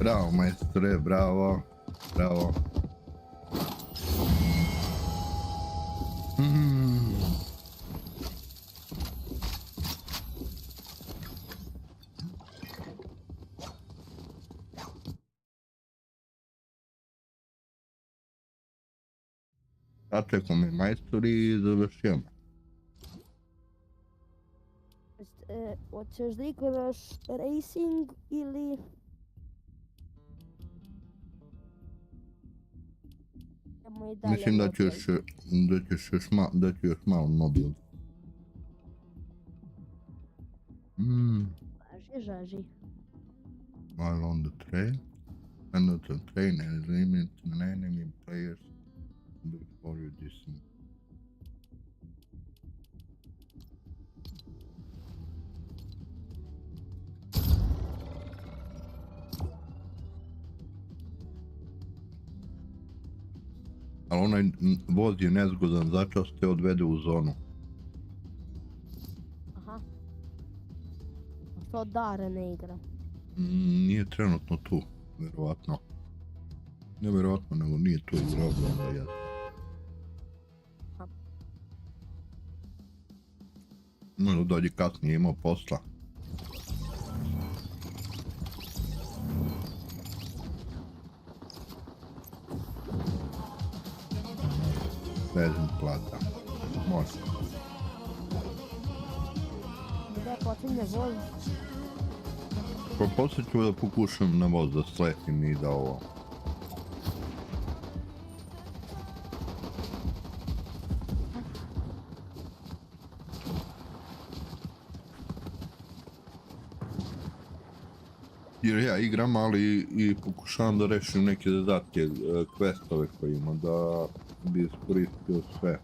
S1: Bravo, majstore, bravo. Bravo. Sačekamo mi majstori i završujemo.
S2: Hoćeš da igraš racing ili... Idemo i dalje
S1: Mislim da ću još malo mobil.
S2: Žaži.
S1: While on the train, and the train has limit an enemy players before you descend. Ali onaj voz je nezgodan, začas te odvede u zonu.
S2: Aha. A što Dare ne igra?
S1: Nije trenutno tu, verovatno. Ne verovatno, nego nije tu igrao, onda jasno. Možda dođe kasnije, imao posla. Vezim plata. Može.
S2: Gdje počinje voz?
S1: Pa poslije ću da pokušam na voz da sletim i da ovo. Jer ja igram, ali i pokušavam da rešim neke zadatke, questove koje ima, da bi iskoristio sve.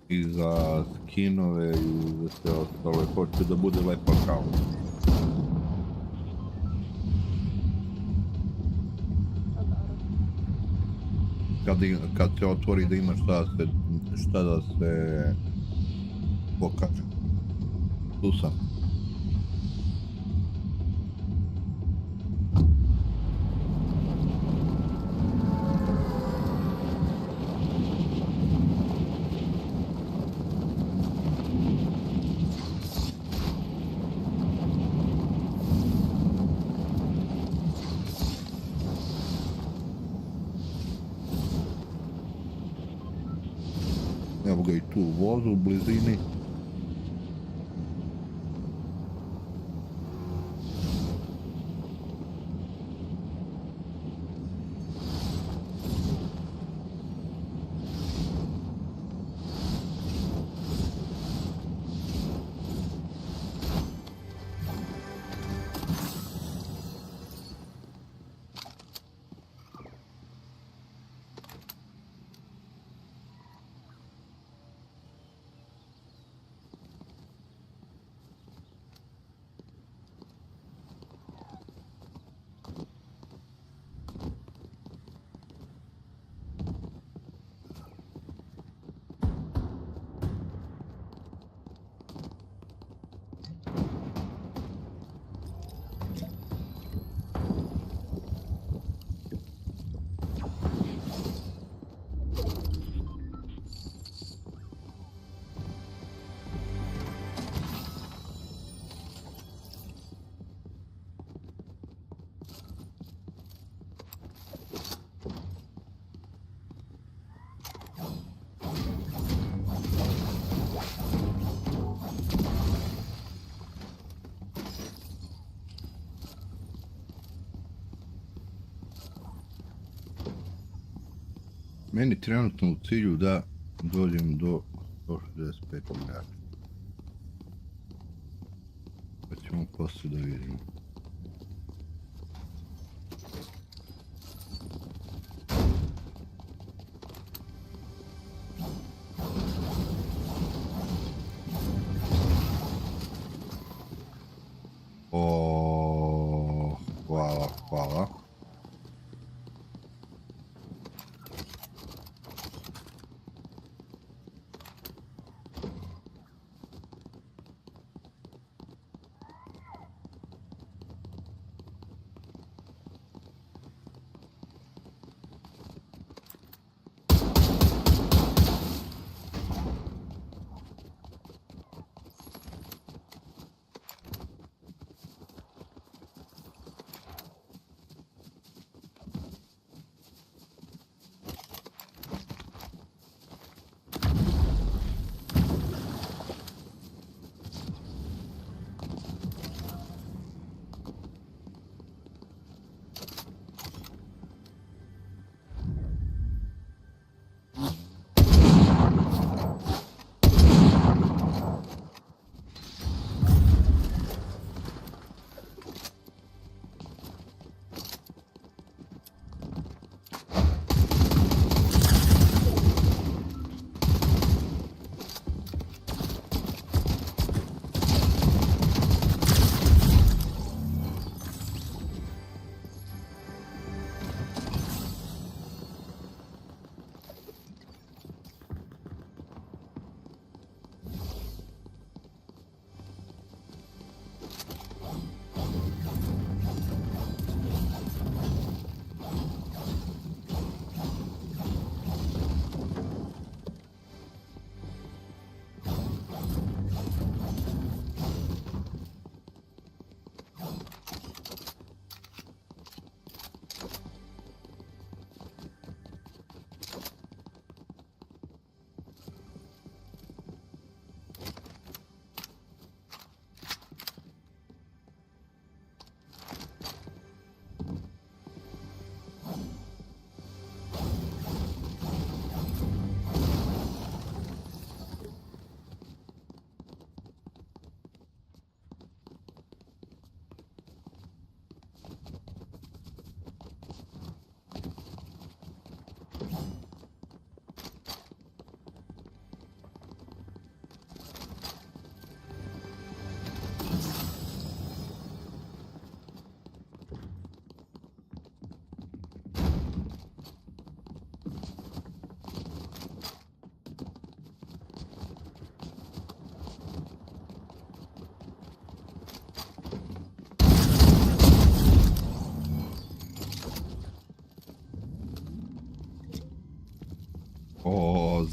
S1: I za skinove i za sve ostalo, hoće da bude lepa kao. Kad se otvori da ima šta da se pokaže. Tu sam. Evo ga i tu u vozu u blizini. Meni trenutno u cilju da dođem do 165 milijardi. Pa ćemo poslije da vidimo. O, hvala, hvala.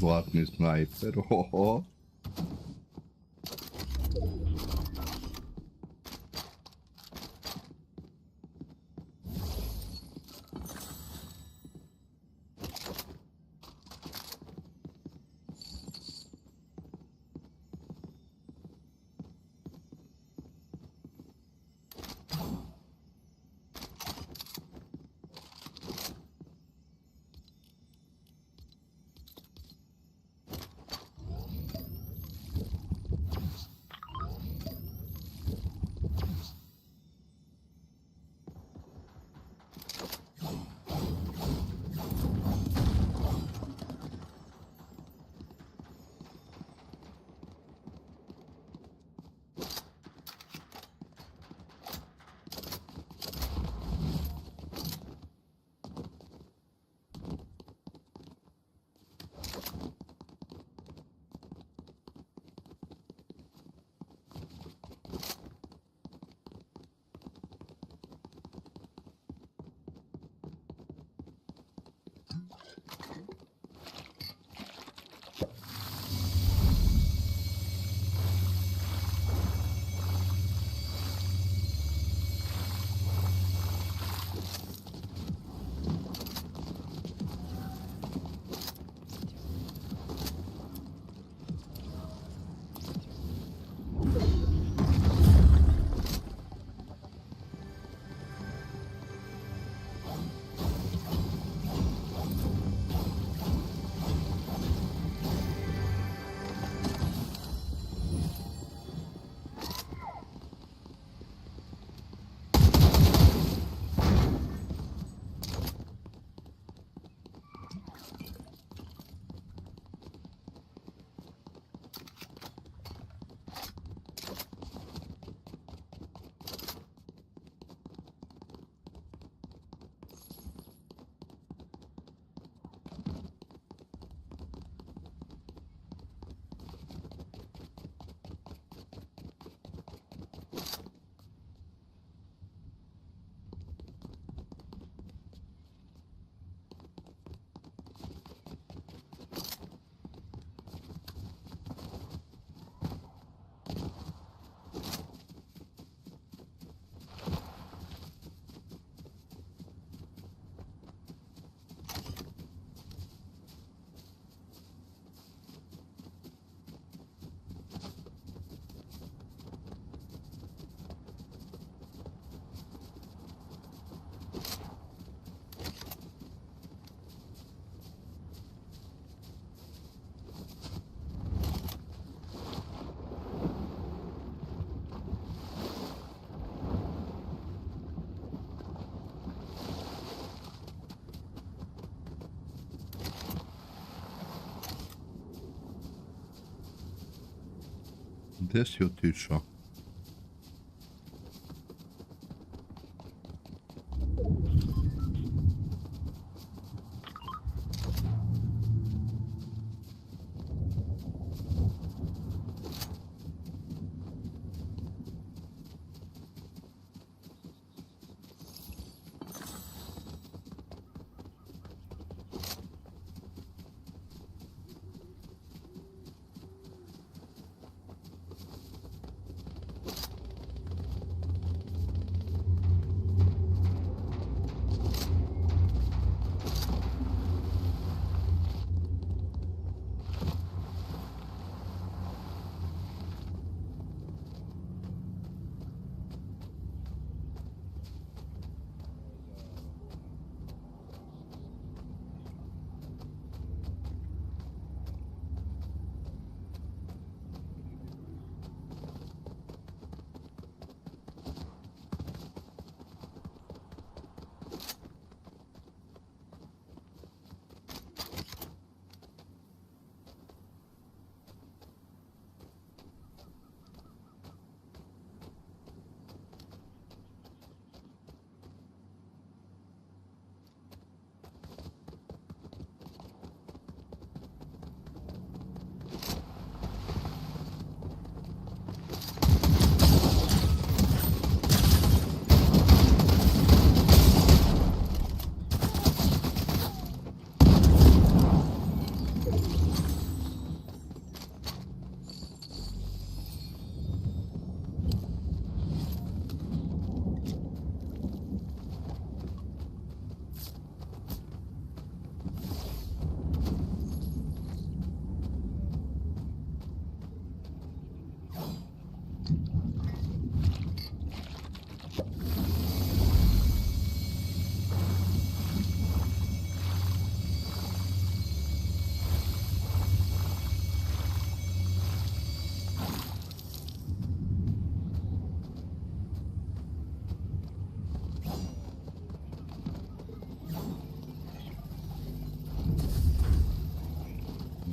S1: Zlatni snajper, hoho. Gdje si otišao?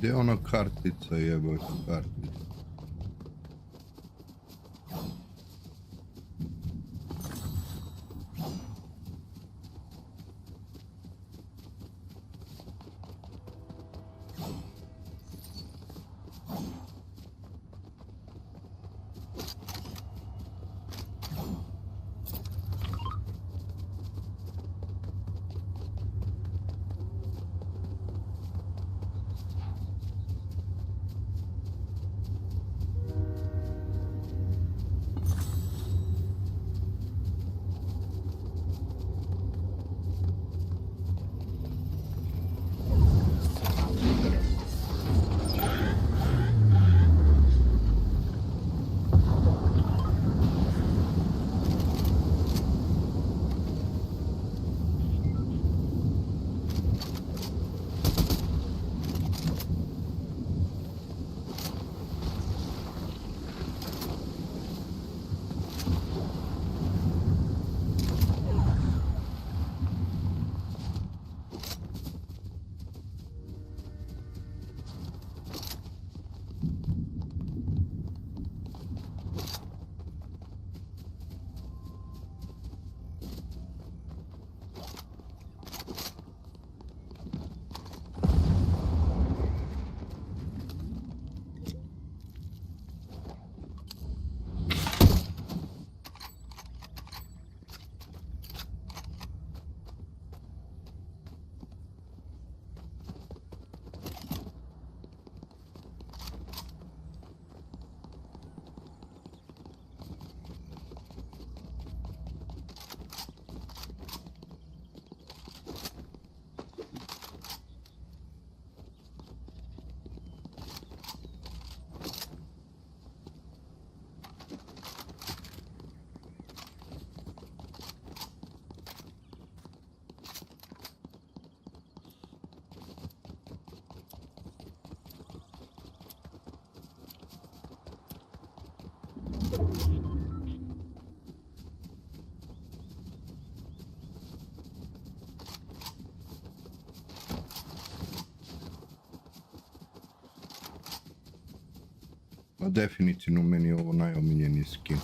S1: Gdje je ona kartica, jebote, kartica? Pa definitivno meni je ovo najomiljeniji skin.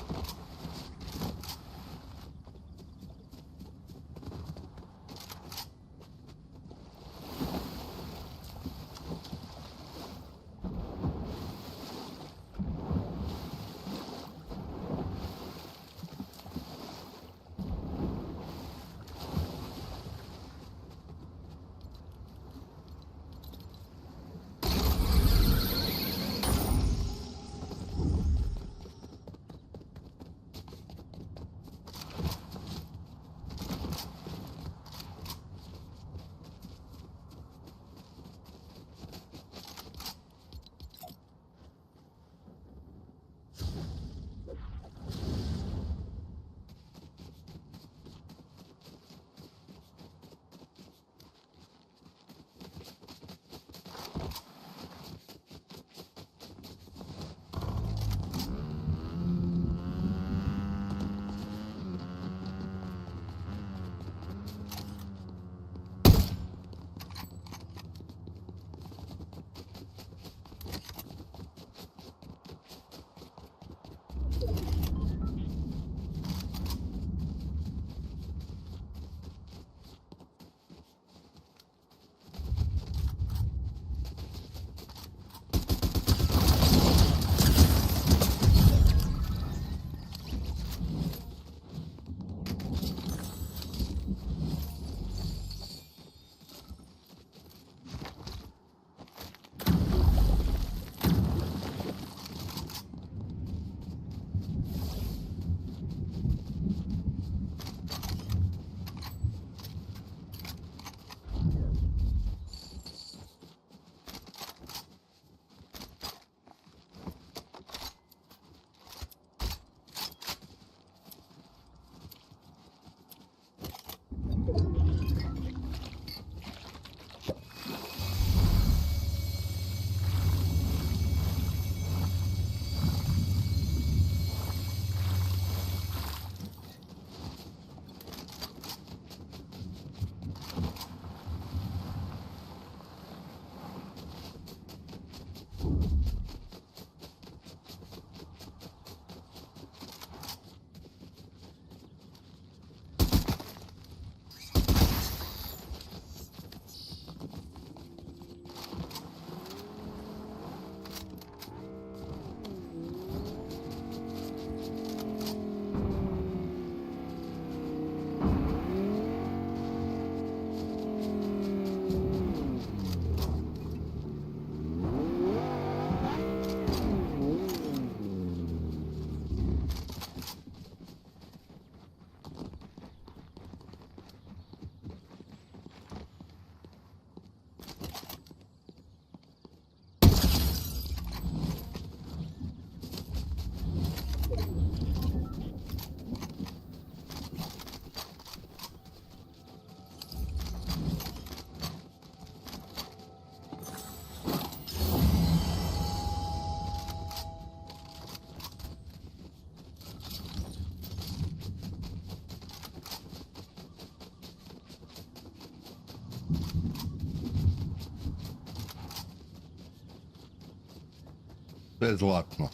S1: Sve zlatno.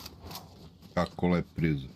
S1: Kako lep prizor.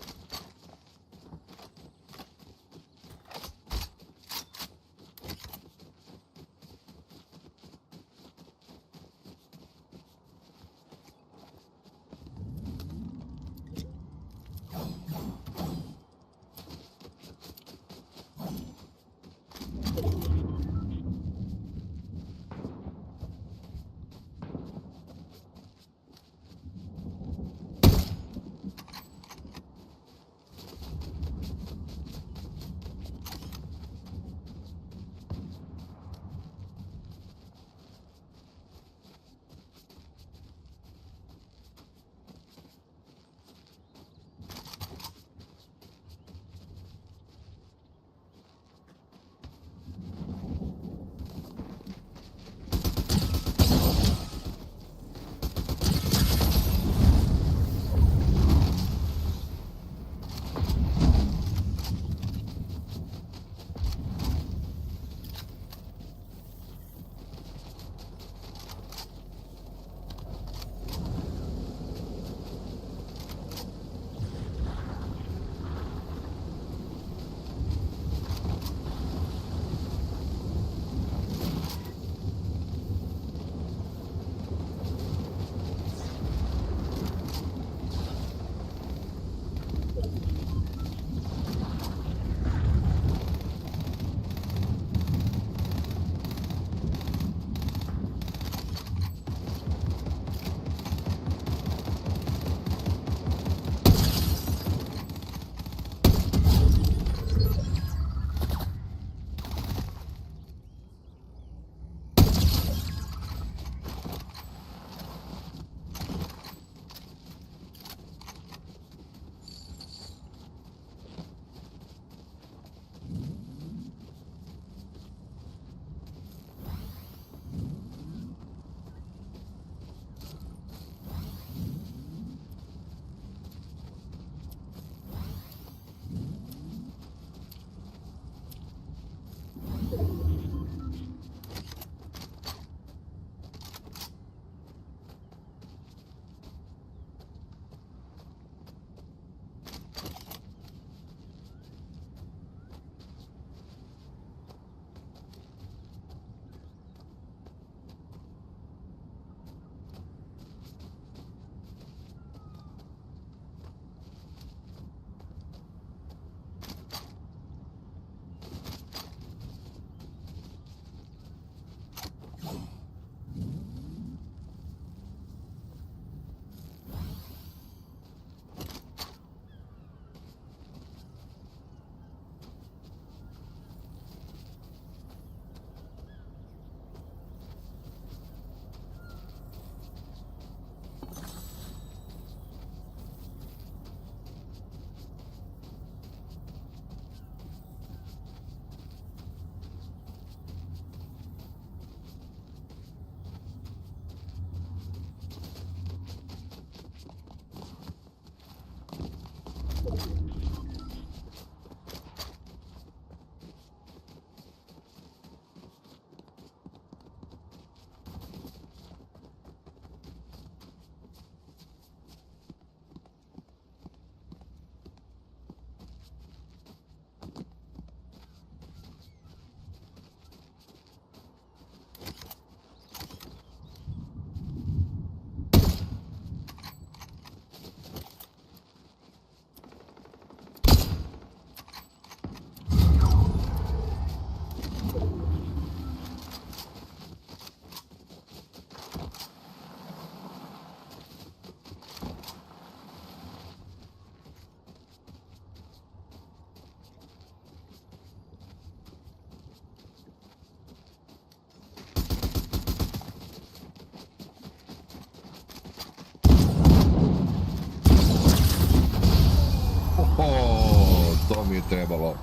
S1: To mi je trebalo.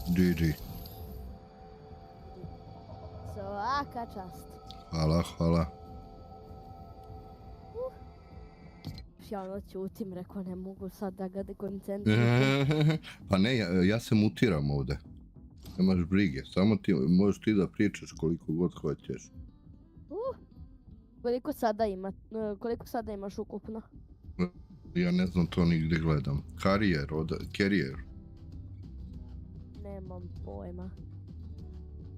S1: GG.
S2: Svaka čast.
S1: Hvala, hvala.
S2: ja ono ćutim, rekao ne mogu sad da ga dekoncentrišem.
S1: Pa ne, ja se mutiram ovdje. Nemaš brige, samo ti, možeš ti da pričaš koliko god hoćeš.
S2: Koliko sada imaš ukupno?
S1: Ja ne znam, to nigdje gledam. Karijer.
S2: Nemam pojma.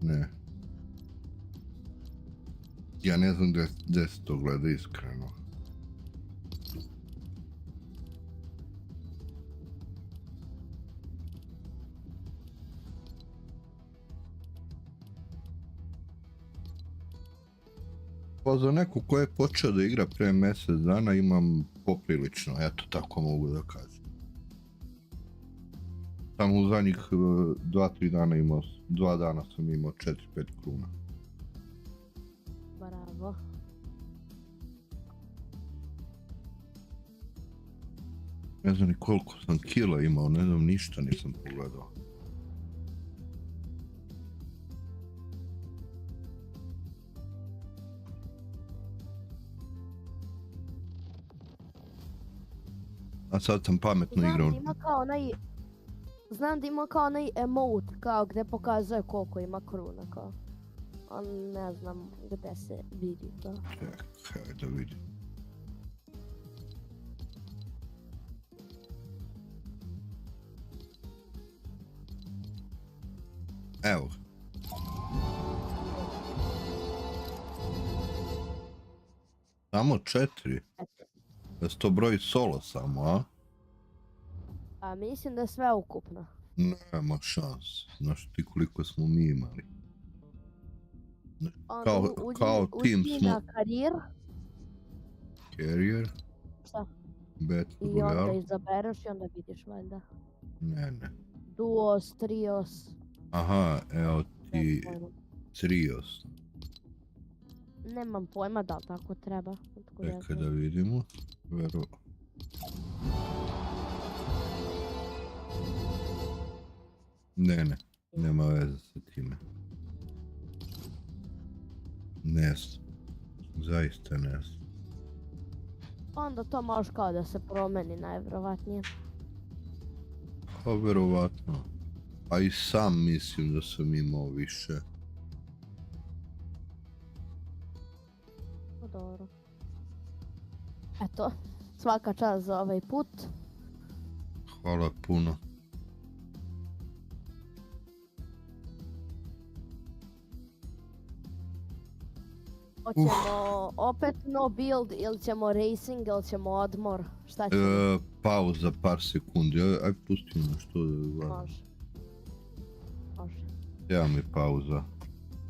S1: Ne. Ja ne znam gdje se to gleda, iskreno. Pa za neku ko je počeo da igra pre mjesec dana imam poprilično, eto tako mogu da kažem. Samo u zadnjih 2-3 dana imao, 2 dana sam imao 4-5 kruna.
S2: Bravo.
S1: Ne znam ni koliko sam kila imao, ne znam, ništa nisam pogledao. A sad sam pametno igrao.
S2: Znam da ima kao onaj emote, kao gdje pokazuje koliko ima kruna, kao. A ne znam gdje se vidi to.
S1: Čekaj da vidim. Evo. Samo 4. Da se to broji solo samo, a?
S2: A mislim da je sve ukupno.
S1: Nema šans. Znaš ti koliko smo mi imali. Kao tim
S2: uđi
S1: smo...
S2: na karijer.
S1: Carrier.
S2: Šta?
S1: Battle
S2: I onda
S1: Royale.
S2: izabereš i onda vidiš valjda.
S1: Ne.
S2: Duos, trios.
S1: Aha, evo ti... Trios.
S2: Nemam pojma da li tako treba.
S1: Čekaj da vidimo. Ne, nema veze sa time. Ne znam. Zaista ne znam.
S2: Onda to može kao da se promeni najvjerovatnije.
S1: Pa verovatno. A i sam mislim da sam imao više.
S2: Dobro. Eto, svaka čast za ovaj put.
S1: Hvala puno.
S2: Hoćemo opet no build ili ćemo racing ili ćemo odmor? Šta ćemo?
S1: Pauza par sekundi. Aj pusti me što da gledam.
S2: Može.
S1: Evo mi pauza.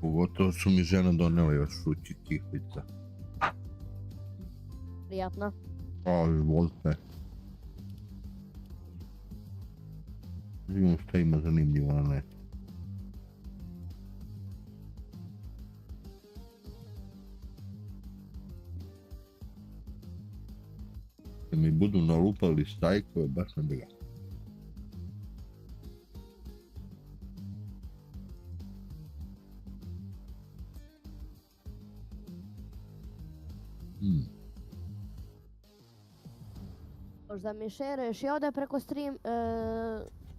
S1: Pogotovo su mi žena donela još ruči kihlica.
S2: Prijatno.
S1: Izvolite. Vidimo šta ima zanimljivo na netu. Da mi budu nalupali stajkove, baš ne briga.
S2: Možda mi šeruješ i ovdje preko stream,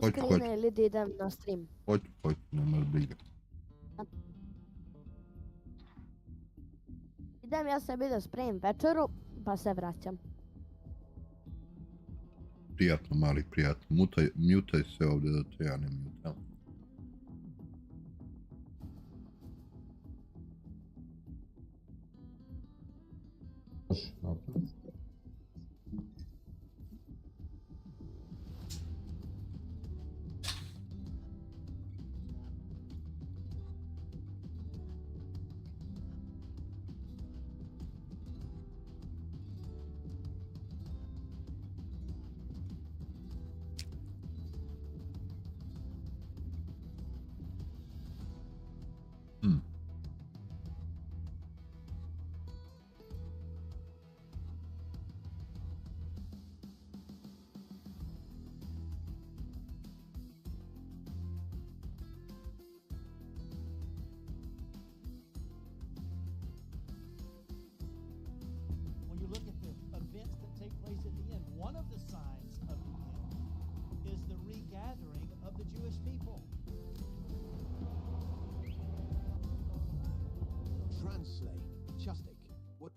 S1: Hoću.
S2: screena ili da idem na stream?
S1: Hoću, nema briga.
S2: Idem ja sebi da spremim večeru, pa se vraćam.
S1: Prijatno, mali, prijatno. Mutaj se ovdje da te ja ne mutam.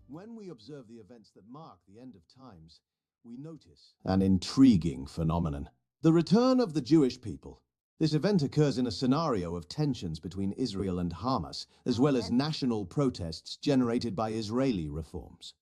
S4: When we observe the events that mark the end of times, we notice an intriguing phenomenon. The return of the Jewish people. This event occurs in a scenario of tensions between Israel and Hamas, as well as national protests generated by Israeli reforms.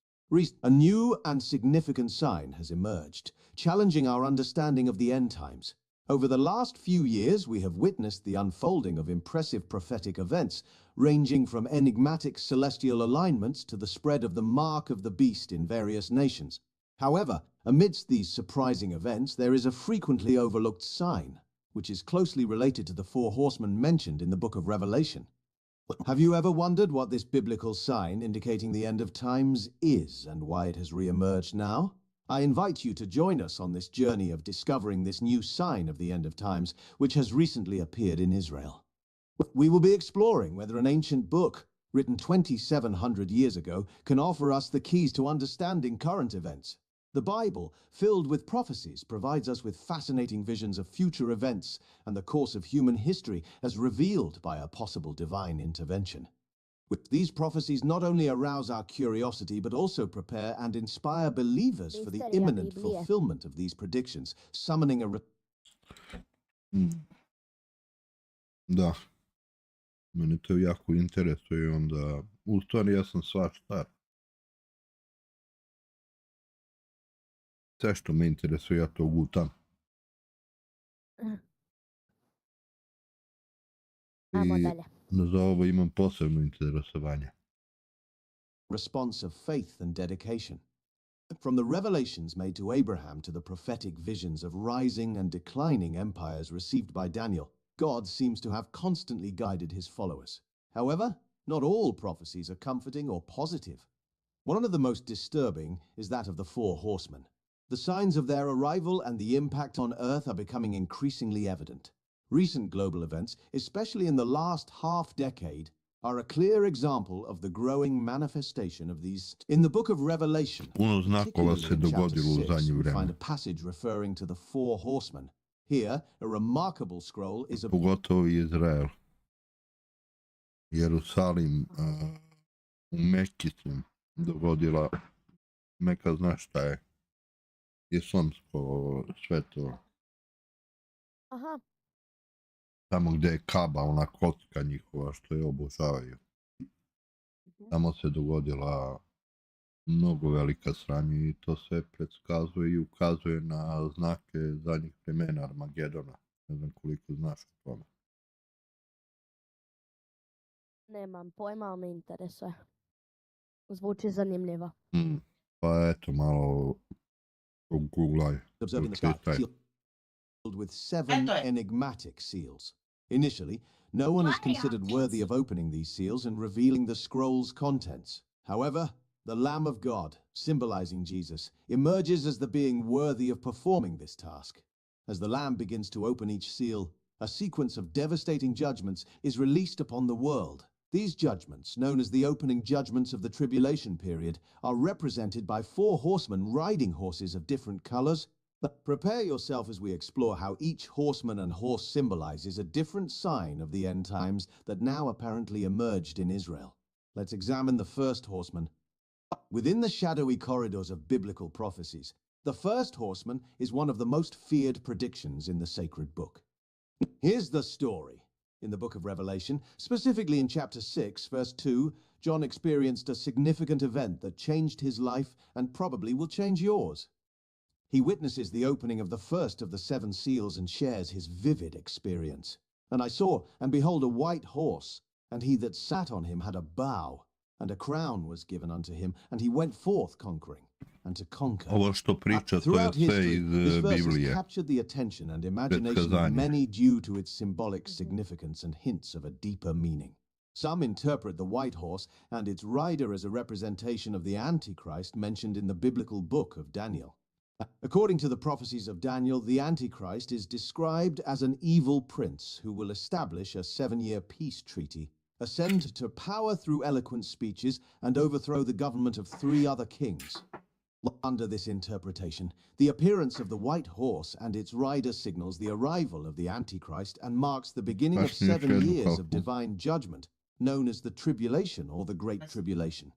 S4: A new and significant sign has emerged, challenging our understanding of the end times. Over the last few years, we have witnessed the unfolding of impressive prophetic events, ranging from enigmatic celestial alignments to the spread of the mark of the beast in various nations. However, amidst these surprising events, there is a frequently overlooked sign, which is closely related to the four horsemen mentioned in the book of Revelation. Have you ever wondered what this biblical sign indicating the end of times is and why it has re-emerged now? I invite you to join us on this journey of discovering this new sign of the end of times, which has recently appeared in Israel. We will be exploring whether an ancient book, written 2,700 years ago, can offer us the keys to understanding current events. The Bible, filled with prophecies, provides us with fascinating visions of future events and the course of human history as revealed by a possible divine intervention. These prophecies not only arouse our curiosity, but also prepare and inspire believers for the imminent fulfillment of these predictions, summoning a...
S1: Da. Mene to jako interesuje onda... U stvari ja sam svašta. Sve što me interesuje, ja to gutam.
S2: Ajmo dalje.
S1: Za ovo imam posebno interesovanje.
S4: Response of faith and dedication. From the revelations made to Abraham to the prophetic visions of rising and declining empires received by Daniel, God seems to have constantly guided his followers. However, not all prophecies are comforting or positive. One of the most disturbing is that of the four horsemen. The signs of their arrival and the impact on Earth are becoming increasingly evident. Recent global events, especially in the last half-decade, are a clear example of the growing manifestation of these. In the book of Revelation, particularly in chapter 6, we find a passage referring to the four horsemen. Here, a remarkable scroll is...
S1: Pogotovo Izrael. Jerusalim, u Mekki se dogodila, Meka zna šta je, islamsko sveto.
S2: Aha.
S1: Tamo gdje je Kaba, ona kocka njihova što je obožavaju. Tamo se dogodila mnogo velika sranja i to sve predskazuje i ukazuje na znake zadnjih vremena Armagedona. Ne znam koliko znaš o tome.
S2: Nemam pojma, ali me interesuje. Zvuči zanimljivo.
S1: Pa eto, malo googlaj.
S4: With 7 enigmatic seals. Initially, no one is considered worthy of opening these seals and revealing the scroll's contents. However, the Lamb of God, symbolizing Jesus, emerges as the being worthy of performing this task. As the Lamb begins to open each seal, a sequence of devastating judgments is released upon the world. These judgments, known as the opening judgments of the tribulation period, are represented by 4 horsemen riding horses of different colors. Prepare yourself as we explore how each horseman and horse symbolizes a different sign of the end times that now apparently emerged in Israel. Let's examine the first horseman. Within the shadowy corridors of biblical prophecies, the first horseman is one of the most feared predictions in the sacred book. Here's the story. In the book of Revelation, specifically in chapter 6, verse 2, John experienced a significant event that changed his life and probably will change yours. He witnesses the opening of the first of the 7 seals and shares his vivid experience. And I saw, and behold, a white horse, and he that sat on him had a bow, and a crown was given unto him, and he went forth conquering, and to conquer.
S1: Ovo što priča, to je sve iz Biblije.
S4: Captured the attention and imagination of many due to its symbolic significance and hints of a deeper meaning. Some interpret the white horse and its rider as a representation of the Antichrist mentioned in the biblical book of Daniel. According to the prophecies of Daniel, the Antichrist is described as an evil prince who will establish a 7-year peace treaty, ascend to power through eloquent speeches, and overthrow the government of 3 other kings. Under this interpretation, the appearance of the white horse and its rider signals the arrival of the Antichrist and marks the beginning of 7 years of divine judgment, known as the tribulation or the Great Tribulation.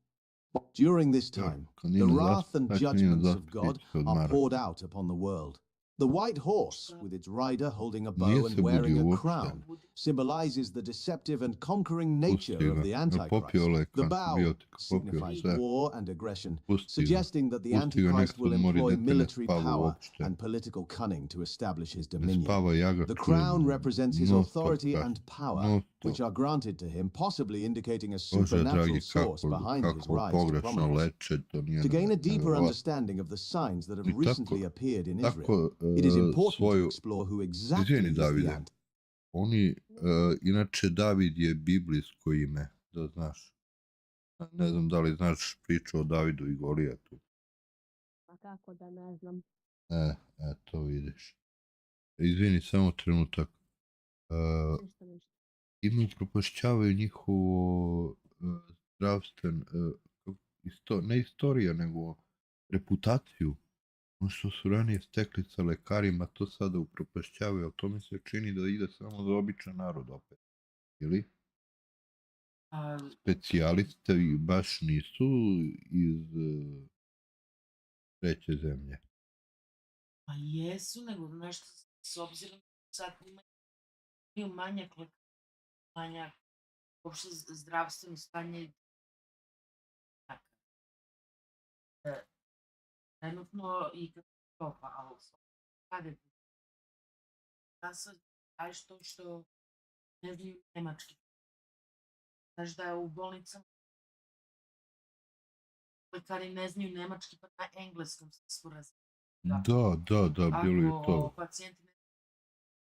S4: During this time,
S1: Kad
S4: the
S1: nije
S4: wrath and
S1: znači nije
S4: judgments of
S1: zaštitnik
S4: God
S1: se
S4: are
S1: odmara.
S4: poured out upon the world. The white horse, with its rider holding a bow
S1: Nije
S4: and
S1: se
S4: wearing
S1: budio
S4: a
S1: uopšte.
S4: crown, symbolizes the deceptive and conquering nature
S1: Pusti
S4: of
S1: ga.
S4: the
S1: Popio
S4: Antichrist.
S1: lek
S4: The bow
S1: antibiotika, popio
S4: signifies
S1: sve.
S4: war and aggression,
S1: Pusti ga.
S4: suggesting that the
S1: Pusti ga, nek
S4: Antichrist
S1: se
S4: will
S1: odmori,
S4: employ
S1: dete ne
S4: military
S1: spava
S4: power
S1: uopšte.
S4: and political cunning to establish his
S1: Ne
S4: dominion.
S1: spava, ja ga
S4: The
S1: čujem.
S4: crown represents his
S1: Non stop
S4: authority
S1: kaže.
S4: and power,
S1: Non
S4: which
S1: stop.
S4: are granted to him, possibly indicating a
S1: Bože
S4: supernatural
S1: dragi,
S4: source behind his
S1: kako
S4: rise to
S1: pogrešno
S4: prominence.
S1: leče, to nije
S4: To gain a deeper
S1: nevjerovatno.
S4: understanding of the signs that have
S1: I tako-
S4: recently appeared in
S1: tako,
S4: Israel, it is important to
S1: svoju-
S4: explore who exactly
S1: Izvini,
S4: is the
S1: Davide.
S4: Antichrist.
S1: Oni, inače David je biblijsko ime, da znaš. Ne znam da li znaš priču o Davidu i Golijatu.
S2: Pa kako da ne znam.
S1: To vidiš. Izvini, samo trenutak.
S2: Ništa.
S1: Time upropašćavaju njihovo zdravstven, ne istorija, nego reputaciju. Ono što su ranije stekli sa lekarima, to sada upropašćavaju, ali to mi se čini da ide samo za običan narod opet. Ili? Specijalisti baš nisu iz treće zemlje.
S3: Pa jesu, nego nešto s obzirom sad imaju manjak uopšte zdravstveno stanje. Trenutno i katastrofa, ali rade. Da se daješ to što ne znaju nemački. Znaš da u bolnicama lekari ne znaju nemački, pa na engleskom su razli.
S1: Da, bilo je to.
S3: Ako pacijenti ne znaju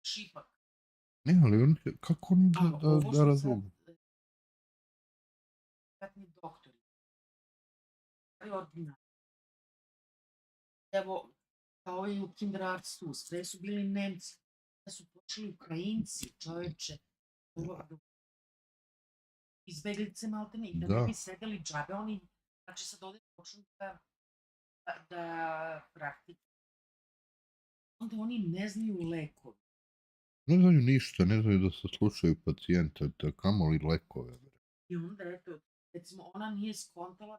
S3: šipak.
S1: Ne, ali oni, kako oni da razumiju?
S3: Privatni doktori. Ordinarni. Evo, kao i u kinderarztu, sve su bili Nemci, sve su počeli Ukrajinci, čoveče. Izbeglice maltene, da ne bi sedeli džabe, oni, znači sad ovdje počnu da praktikuju. Onda oni ne znaju lekove.
S1: Ne znaju ništa, ne znaju da se slušaju pacijenta, kamoli lekove.
S3: I onda, eto, recimo, ona nije skontala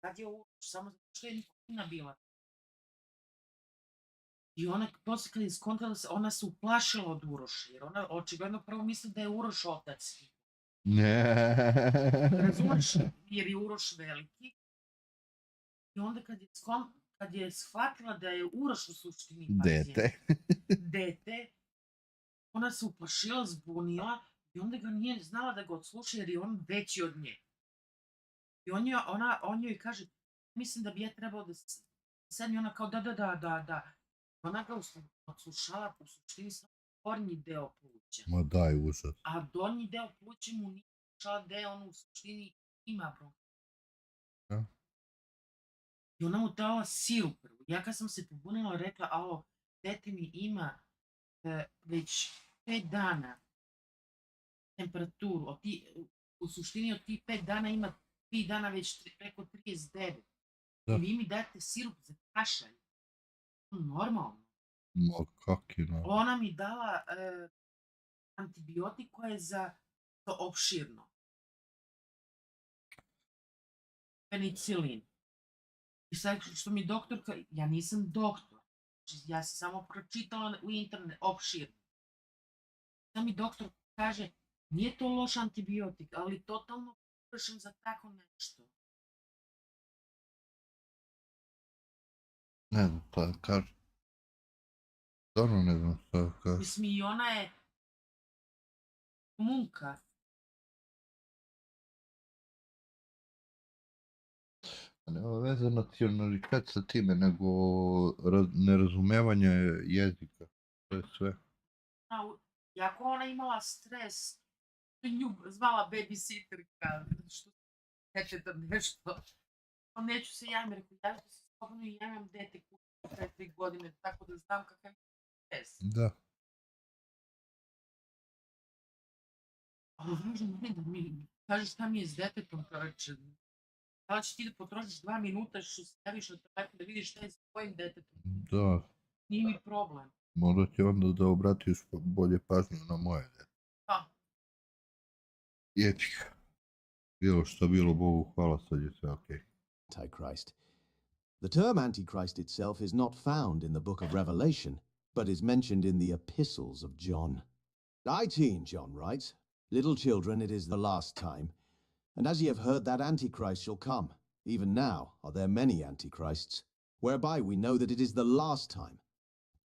S3: kad je uroš, samo zato što je Nikolina bila. I ona, posle kad je skontala, ona se uplašila od Uroša, jer ona očigledno prvo misli da je Uroš otac.
S1: Ne.
S3: Razumeš, jer je Uroš veliki. I onda kad je shvatila da je Uroš u suštini pacijent, dete, ona se uplašila, zbunila i onda ga nije znala da ga odsluša jer je on veći od nje. I on joj kaže, mislim da bi ja trebao da sedmi, ona kao da. Ona ga odslušala u suštini samo gornji deo pluća.
S1: Ma daj, užas.
S3: A donji deo pluća mu nije slušala da je on u suštini ima bronhitis. I ona mu dala sirup prvo. Ja kad sam se pobunila rekla, alo, dete mi ima već 5 dana temperaturu. U suštini od tih 5 dana ima 3 dana već preko 39. I vi mi date sirup za kašalj. Normalno.
S1: Ma kak je normalno?
S3: Ona mi dala antibiotik koja je za opširno. Penicilin. I sad što mi doktorka, ja nisam doktor, ja sam samo pročitala u internet, opširno. Sad mi doktor kaže, nije to loš antibiotik, ali totalno pogrešan za tako nešto.
S1: Ne znam, pa kaže. Stvarno ne znam šta kaže.
S3: Mislim, i ona je munka.
S1: Nema veze nacionalitet sa time, nego nerazumevanje jezika. To je sve.
S3: Jako ona imala stres, nju zvala babysitterka, što da nešto. Neću se javim, rekao, ja ću se slobodno i ja imam dete kuće 4 godine, tako da znam kakav je stres.
S1: Da.
S3: Ali važno meni da mi kažeš šta mi je s detetom, čoveče. Da li će ti da potrošiš 2 minuta što se javiš na telefon da vidiš šta je s tvojim detetom?
S1: Da.
S3: Nije mi problem.
S1: Možda će onda da obratiš bolje pažnju na moje dete.
S3: Pa.
S1: Jebik. Bilo što bilo Bogu hvala, sad je sve okej.
S4: Antichrist. The term Antichrist itself is not found in the book of Revelation, but is mentioned in the epistles of John. 19, John writes, "Little children, it is the last time. And as ye have heard that Antichrist shall come, even now are there many Antichrists, whereby we know that it is the last time.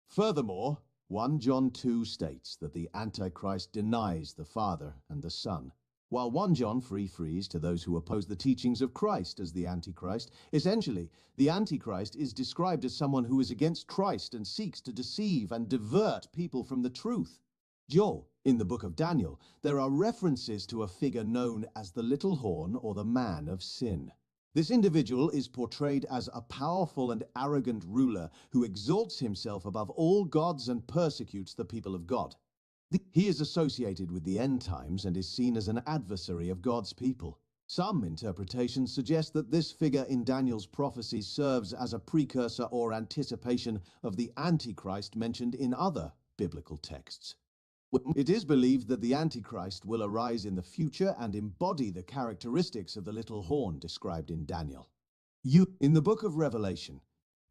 S4: Furthermore, 1 John 2 states that the Antichrist denies the Father and the Son, while 1 John frees to those who oppose the teachings of Christ as the Antichrist. Essentially, the Antichrist is described as someone who is against Christ and seeks to deceive and divert people from the truth. Joel, in the book of Daniel, there are references to a figure known as the little horn or the man of sin. This individual is portrayed as a powerful and arrogant ruler who exalts himself above all gods and persecutes the people of God. He is associated with the end times and is seen as an adversary of God's people. Some interpretations suggest that this figure in Daniel's prophecies serves as a precursor or anticipation of the Antichrist mentioned in other biblical texts. It is believed that the Antichrist will arise in the future and embody the characteristics of the little horn described in Daniel. In the book of Revelation,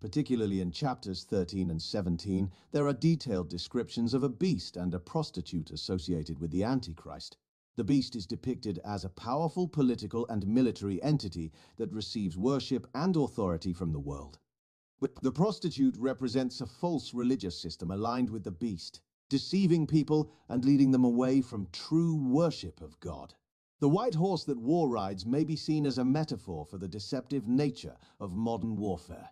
S4: particularly in chapters 13 and 17, there are detailed descriptions of a beast and a prostitute associated with the Antichrist. The beast is depicted as a powerful political and military entity that receives worship and authority from the world. The prostitute represents a false religious system aligned with the beast, deceiving people and leading them away from true worship of God. The white horse that war rides may be seen as a metaphor for the deceptive nature of modern warfare.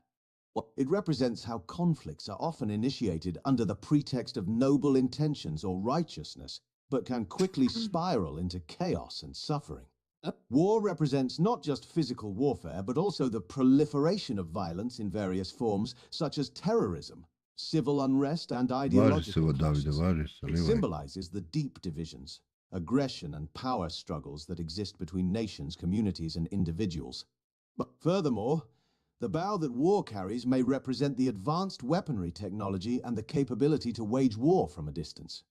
S4: It represents how conflicts are often initiated under the pretext of noble intentions or righteousness, but can quickly spiral into chaos and suffering. War represents not just physical warfare, but also the proliferation of violence in various forms, such as terrorism, civil unrest, and ideological clashes. It symbolizes the deep divisions, aggression, and power struggles that exist between nations, communities, and individuals. But furthermore, the bow that war carries may represent the advanced weaponry technology and the capability to wage war from a distance.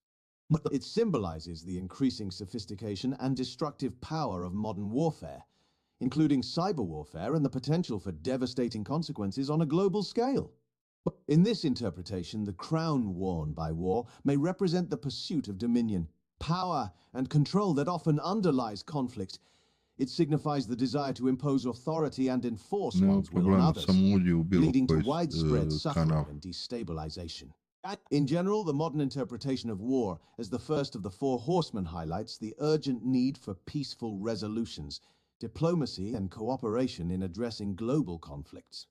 S4: It symbolizes the increasing sophistication and destructive power of modern warfare, including cyber warfare and the potential for devastating consequences on a global scale. In this interpretation, the crown worn by war may represent the pursuit of dominion, power, and control that often underlies conflict. It signifies the desire to impose authority and enforce one's will on others, leading to widespread suffering and destabilization. In general, the modern interpretation of war as the first of the four horsemen highlights the urgent need for peaceful resolutions, diplomacy, and cooperation in addressing global conflicts.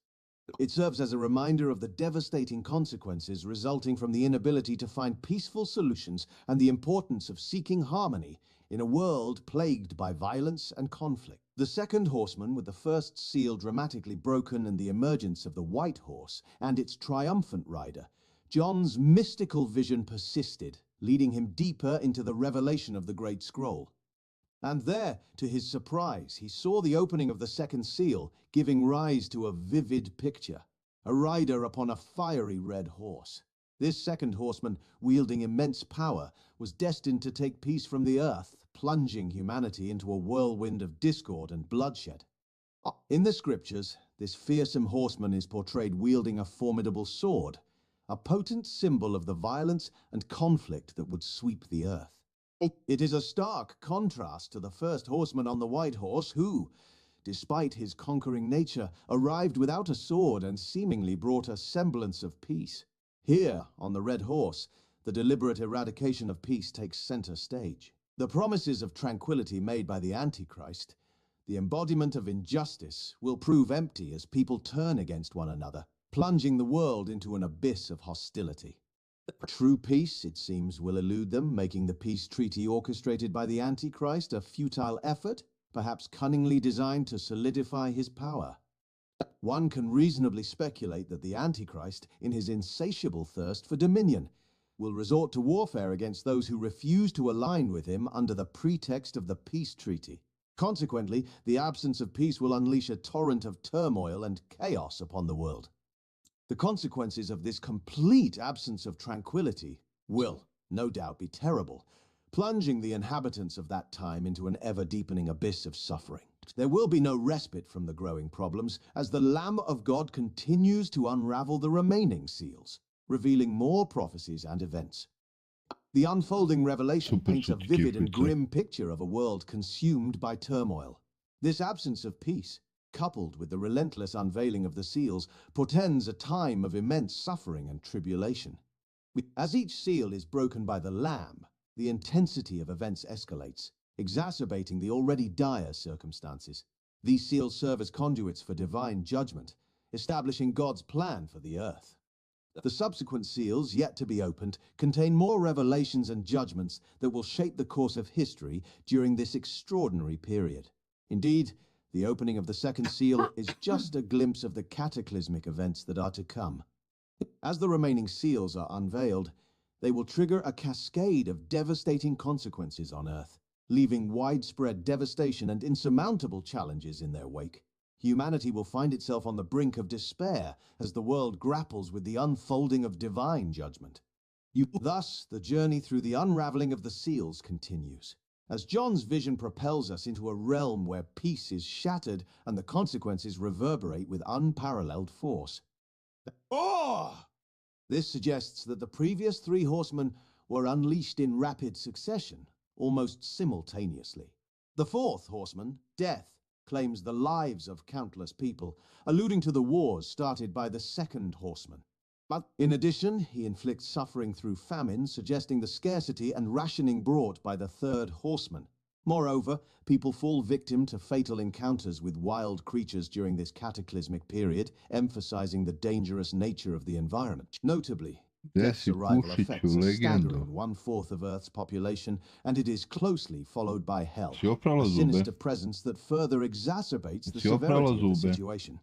S4: It serves as a reminder of the devastating consequences resulting from the inability to find peaceful solutions and the importance of seeking harmony in a world plagued by violence and conflict. The second horseman, with the first seal dramatically broken and the emergence of the white horse and its triumphant rider, John's mystical vision persisted, leading him deeper into the revelation of the Great Scroll. And there, to his surprise, he saw the opening of the second seal, giving rise to a vivid picture, a rider upon a fiery red horse. This second horseman, wielding immense power, was destined to take peace from the earth, plunging humanity into a whirlwind of discord and bloodshed. In the scriptures, this fearsome horseman is portrayed wielding a formidable sword, a potent symbol of the violence and conflict that would sweep the earth. It is a stark contrast to the first horseman on the white horse who, despite his conquering nature, arrived without a sword and seemingly brought a semblance of peace. Here, on the red horse, the deliberate eradication of peace takes center stage. The promises of tranquility made by the Antichrist, the embodiment of injustice, will prove empty as people turn against one another, plunging the world into an abyss of hostility. True peace, it seems, will elude them, making the peace treaty orchestrated by the Antichrist a futile effort, perhaps cunningly designed to solidify his power. One can reasonably speculate that the Antichrist, in his insatiable thirst for dominion, will resort to warfare against those who refuse to align with him under the pretext of the peace treaty. Consequently, the absence of peace will unleash a torrent of turmoil and chaos upon the world. The consequences of this complete absence of tranquility will, no doubt, be terrible, plunging the inhabitants of that time into an ever-deepening abyss of suffering. There will be no respite from the growing problems as the Lamb of God continues to unravel the remaining seals, revealing more prophecies and events. The unfolding revelation paints a vivid and grim picture of a world consumed by turmoil. This absence of peace, coupled with the relentless unveiling of the seals, portends a time of immense suffering and tribulation. As each seal is broken by the Lamb, the intensity of events escalates, exacerbating the already dire circumstances. These seals serve as conduits for divine judgment, establishing God's plan for the earth. The subsequent seals, yet to be opened, contain more revelations and judgments that will shape the course of history during this extraordinary period. Indeed, the opening of the second seal is just a glimpse of the cataclysmic events that are to come. As the remaining seals are unveiled, they will trigger a cascade of devastating consequences on Earth, leaving widespread devastation and insurmountable challenges in their wake. Humanity will find itself on the brink of despair as the world grapples with the unfolding of divine judgment. Thus, the journey through the unraveling of the seals continues, as John's vision propels us into a realm where peace is shattered and the consequences reverberate with unparalleled force. Oh! This suggests that the previous three horsemen were unleashed in rapid succession, almost simultaneously. The fourth horseman, Death, claims the lives of countless people, alluding to the wars started by the second horseman. But in addition, he inflicts suffering through famine, suggesting the scarcity and rationing brought by the third horseman. Moreover, people fall victim to fatal encounters with wild creatures during this cataclysmic period, emphasizing the dangerous nature of the environment. Notably, Death's arrival affects a staggering 1/4 of Earth's population, and it is closely followed by Hell, a sinister presence that further exacerbates the severity of the situation.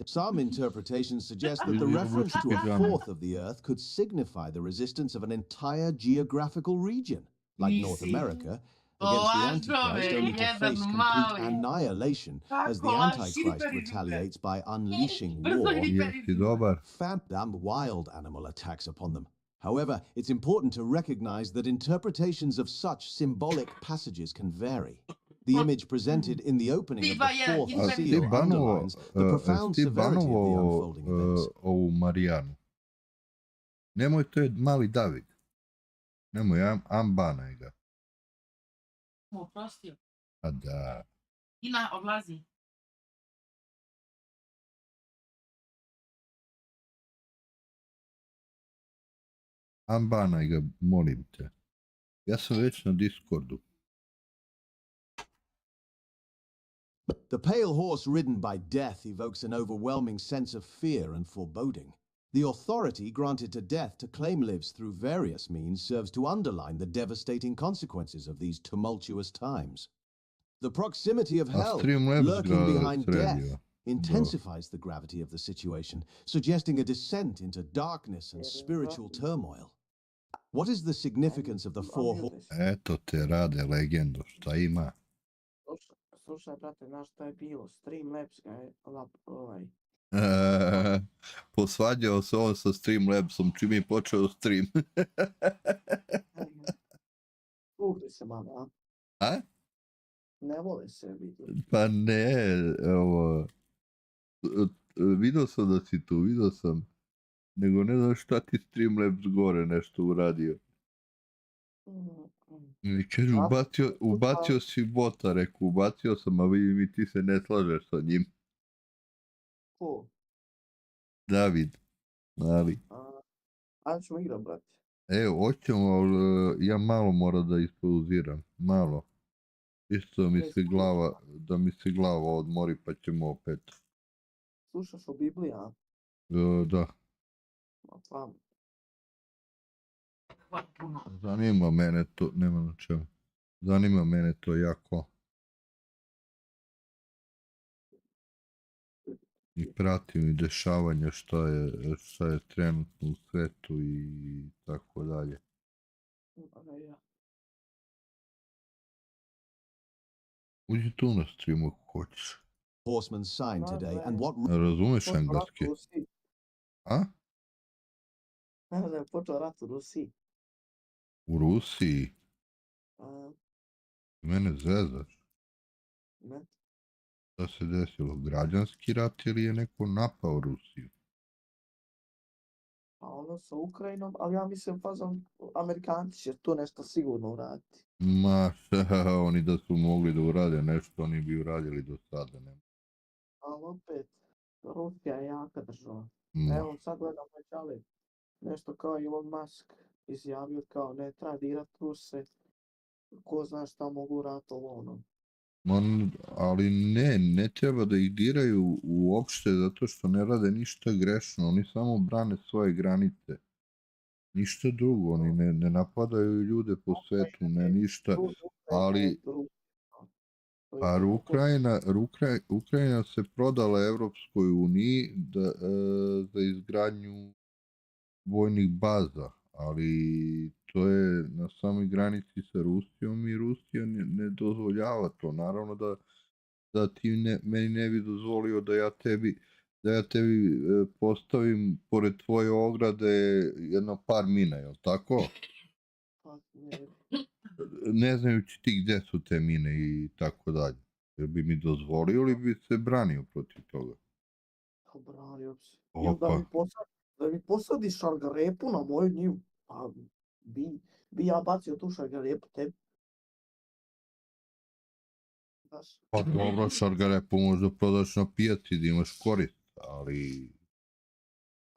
S4: Some interpretations suggest that the reference to 1/4 of the Earth could signify the resistance of an entire geographical region, like North America, against the Antichrist, only to face complete annihilation as the Antichrist retaliates by unleashing war and wild animal attacks upon them. However, it's important to recognize that interpretations of such symbolic passages can vary. The image presented in the opening of the fourth seal underlines the profound severity of the unfolding events.
S1: Ovu Marijanu. Nemoj, to je mali David. Nemoj, ambanaj ga.
S3: Oprostio.
S1: A da.
S3: Ina, odlazi.
S1: Ambanaj ga, molim te. Ja sam već na Discordu.
S4: The pale horse ridden by Death evokes an overwhelming sense of fear and foreboding. The authority granted to Death to claim lives through various means serves to underline the devastating consequences of these tumultuous times. The proximity of Hell, lurking behind Death, intensifies the gravity of the situation, suggesting a descent into darkness and spiritual turmoil. What is the significance of the four horses?
S1: Eto te rade legendo, šta ima?
S5: Slušaj, brate, znaš šta je bilo? Streamlabs ga je
S1: Posvađao se on sa Streamlabsom čim je počeo stream.
S5: Ugli se malo, a?
S1: A?
S5: Ne vole se vidjeti.
S1: Pa ne, evo... Vidio sam da si tu, vidio sam. Nego ne znam šta ti Streamlabs gore nešto uradio. I kaže, ubacio si bota, reku, ubacio sam, a vidim i ti se ne slažeš sa njim.
S5: Ko?
S1: David, mali.
S5: Ajde ćemo igrat, brate.
S1: Hoćemo, ali ja malo moram da ispauziram, malo. Isto da mi se glava odmori, pa ćemo opet.
S5: Slušaš o Bibliji, a?
S1: Da.
S5: Pa.
S1: Zanima mene to, nema na čemu. Zanima mene to jako. I pratim i dešavanja šta je trenutno u svetu i tako dalje. Uđi tu na streamu ako hoćeš.
S4: Horseman's sign today and what...
S1: Razumeš engleski? A?
S5: Da je počeo rat u Rusiji.
S1: U Rusiji? Mene zezaš?
S5: Ne.
S1: Šta se desilo? Građanski rat ili je neko napao Rusiju?
S5: A ono sa Ukrajinom, ali ja mislim fazom Amerikanci će to nešto sigurno uraditi.
S1: Ma, šta, oni da su mogli da urade nešto, oni bi uradili do sada. Ne?
S5: Ali opet, Rusija je jaka država.
S1: Ma,
S5: Evo sad gledam ali nešto kao Elon Musk izjavio kao ne treba dirat Ruse, ko zna šta mogu uraditi ovo ono.
S1: ali ne treba da ih diraju uopšte zato što ne rade ništa grešno, oni samo brane svoje granice. Ništa drugo, oni ne napadaju ljude po svetu, ne ništa, ali Ukrajina se prodala Evropskoj uniji za izgradnju vojnih baza, ali to je na samoj granici sa Rusijom i Rusija ne dozvoljava to. Naravno da ti meni ne bi dozvolio da ja tebi postavim pored tvoje ograde jedno par mina, jel tako? Ne znajući ti gde su te mine i tako dalje. Jel bi mi dozvolio ili bi se branio protiv toga?
S5: Branio bi se.
S1: Opa.
S5: Da mi posadiš šargarepu na moju njivu, pa bi ja bacio tu šargarepu tebi.
S1: Pa dobro, šargarepu možda prodaš na pijaci da imaš korist, ali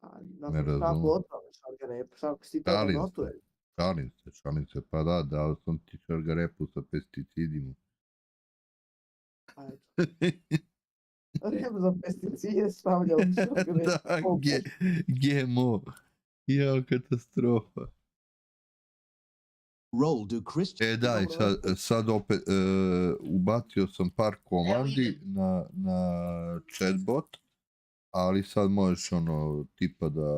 S1: ne razumijem.
S5: Tako otrave šargarepu, ako si to da notuje.
S1: Šalim se, pa da, dao sam ti šargarepu sa pesticidima.
S5: Ajde. Rem za pesticide stavljao u šargarepu.
S1: Da, GMO. Jao, katastrofa. Da, i sad opet ubacio sam par komandi na chatbot, ali sad možeš tipa da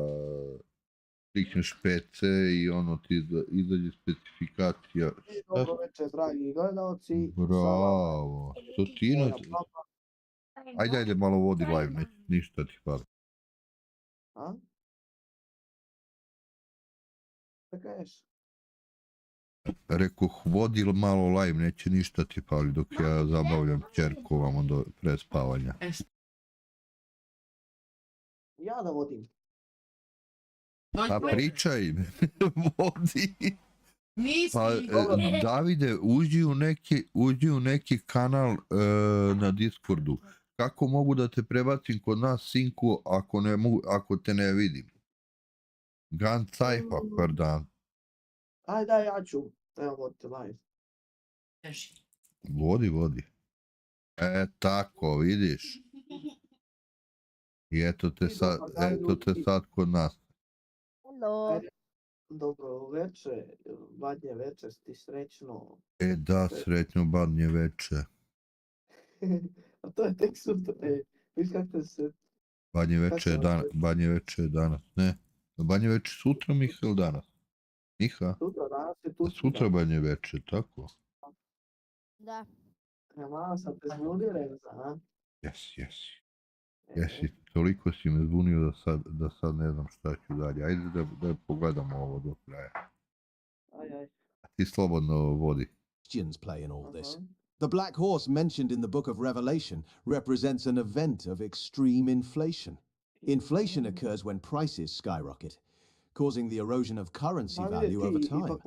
S1: klikneš PC i ti izađe specifikacija.
S5: Dobro večer, dragi gledalci.
S1: Bravo. Stotina. Ajde, malo vodi live, ništa ti fali.
S5: A? Šta kažeš?
S1: Rekoh, vodi malo live, neće ništa ti fali dok ja zabavljam čerku ovamo do prespavanja.
S5: Ja da vodim.
S1: Pa pričaj, vodi. Pa,
S3: Nisi.
S1: Davide, uđi u neki kanal na Discordu. Kako mogu da te prebacim kod nas, sinku, ako te ne vidim? Ganz einfach, pardon.
S5: Ajde, ja ću. Evo vodite live.
S1: Vodi. Tako, vidiš. I eto te sad kod nas.
S2: Hello.
S5: Dobro večer, badnje večer, ti srećno.
S1: Da, srećno badnje večer.
S5: A to je tek sutra, viš kako te se...
S1: Badnje večer je danas, ne? Badnje večer sutra, Miha, ili danas? Miha?
S5: Sutra, danas je tu.
S1: Sutra badnje večer, tako?
S2: Da.
S5: Malo sam te zbunio, a?
S1: Jesi, toliko si me zbunio da sad ne znam šta ću dalje. Ajde da pogledamo ovo do kraja. A ti slobodno vodi.
S4: Play in all this. The black horse mentioned in the book of Revelation represents an event of extreme inflation. Inflation occurs when prices skyrocket, causing the erosion of currency value over time.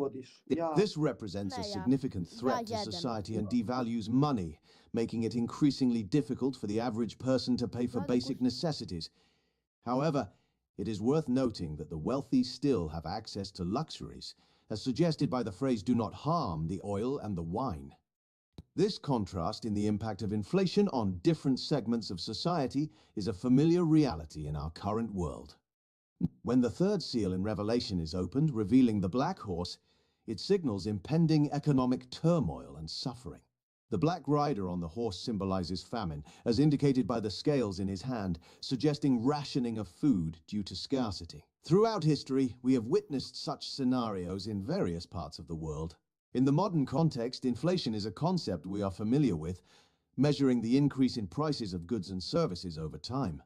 S4: This represents a significant threat to society and devalues money, making it increasingly difficult for the average person to pay for basic necessities. However, it is worth noting that the wealthy still have access to luxuries, as suggested by the phrase "do not harm the oil and the wine." This contrast in the impact of inflation on different segments of society is a familiar reality in our current world. When the third seal in Revelation is opened, revealing the black horse, it signals impending economic turmoil and suffering. The black rider on the horse symbolizes famine, as indicated by the scales in his hand, suggesting rationing of food due to scarcity. Throughout history, we have witnessed such scenarios in various parts of the world. In the modern context, inflation is a concept we are familiar with, measuring the increase in prices of goods and services over time.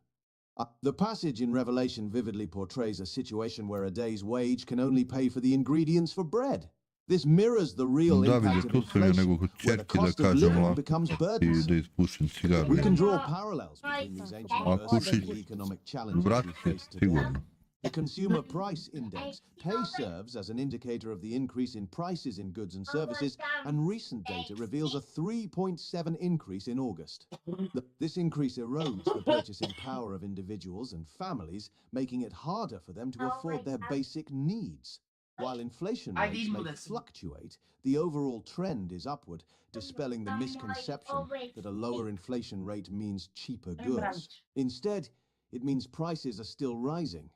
S4: The passage in Revelation vividly portrays a situation where a day's wage can only pay for the ingredients for bread. This mirrors the real
S1: Davide,
S4: impact of
S1: tu sam ja
S4: inflation,
S1: nego kod
S4: where the
S1: čerke da
S4: cost of
S1: kažem
S4: living
S1: ovako
S4: becomes
S1: i
S4: burdens.
S1: da ispušim cigaru.
S4: We can draw parallels between these ancient
S1: A
S4: verses and
S1: kušić,
S4: the economic challenges
S1: brat
S4: we
S1: će,
S4: face today.
S1: sigurno.
S4: The Consumer Price Index, PAY, serves as an indicator of the increase in prices in goods and services, and recent data reveals a 3.7 increase in August. This increase erodes the purchasing power of individuals and families, making it harder for them to afford their basic needs. While inflation rates may fluctuate, the overall trend is upward, dispelling the misconception that a lower inflation rate means cheaper goods. Instead, it means prices are still rising,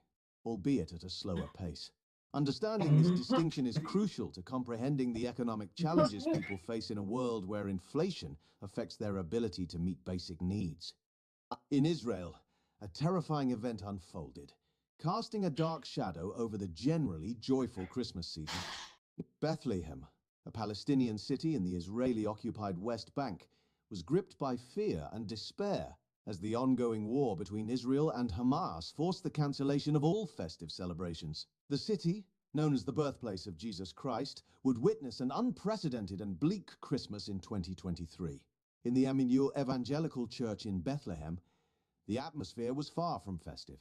S4: albeit at a slower pace. Understanding this distinction is crucial to comprehending the economic challenges people face in a world where inflation affects their ability to meet basic needs. In Israel, a terrifying event unfolded, casting a dark shadow over the generally joyful Christmas season. Bethlehem, a Palestinian city in the Israeli-occupied West Bank, was gripped by fear and despair as the ongoing war between Israel and Hamas forced the cancellation of all festive celebrations. The city, known as the birthplace of Jesus Christ, would witness an unprecedented and bleak Christmas in 2023. In the Emmanuel Evangelical Church in Bethlehem, the atmosphere was far from festive.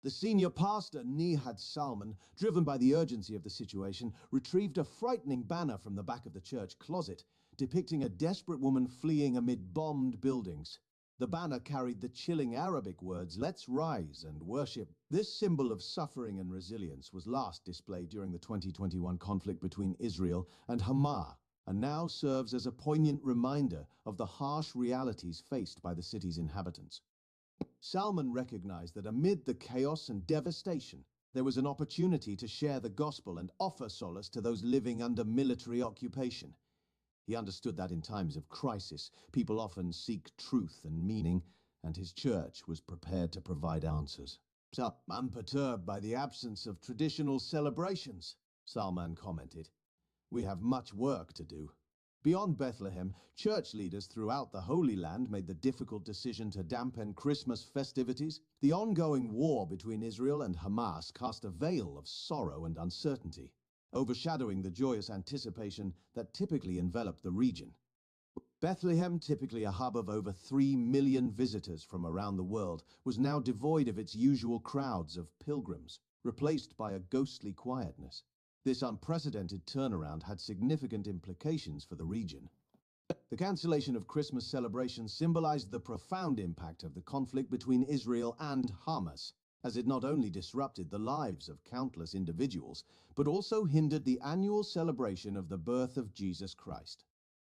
S4: The senior pastor, Nihad Salman, driven by the urgency of the situation, retrieved a frightening banner from the back of the church closet, depicting a desperate woman fleeing amid bombed buildings. The banner carried the chilling Arabic words, "Let's rise and worship." This symbol of suffering and resilience was last displayed during the 2021 conflict between Israel and Hamas, and now serves as a poignant reminder of the harsh realities faced by the city's inhabitants. Salman recognized that amid the chaos and devastation, there was an opportunity to share the gospel and offer solace to those living under military occupation. He understood that in times of crisis, people often seek truth and meaning, and his church was prepared to provide answers. "So, I'm perturbed by the absence of traditional celebrations," Salman commented. "We have much work to do." Beyond Bethlehem, church leaders throughout the Holy Land made the difficult decision to dampen Christmas festivities. The ongoing war between Israel and Hamas cast a veil of sorrow and uncertainty, overshadowing the joyous anticipation that typically enveloped the region. Bethlehem, typically a hub of over 3 million visitors from around the world, was now devoid of its usual crowds of pilgrims, replaced by a ghostly quietness. This unprecedented turnaround had significant implications for the region. The cancellation of Christmas celebrations symbolized the profound impact of the conflict between Israel and Hamas, as it not only disrupted the lives of countless individuals, but also hindered the annual celebration of the birth of Jesus Christ.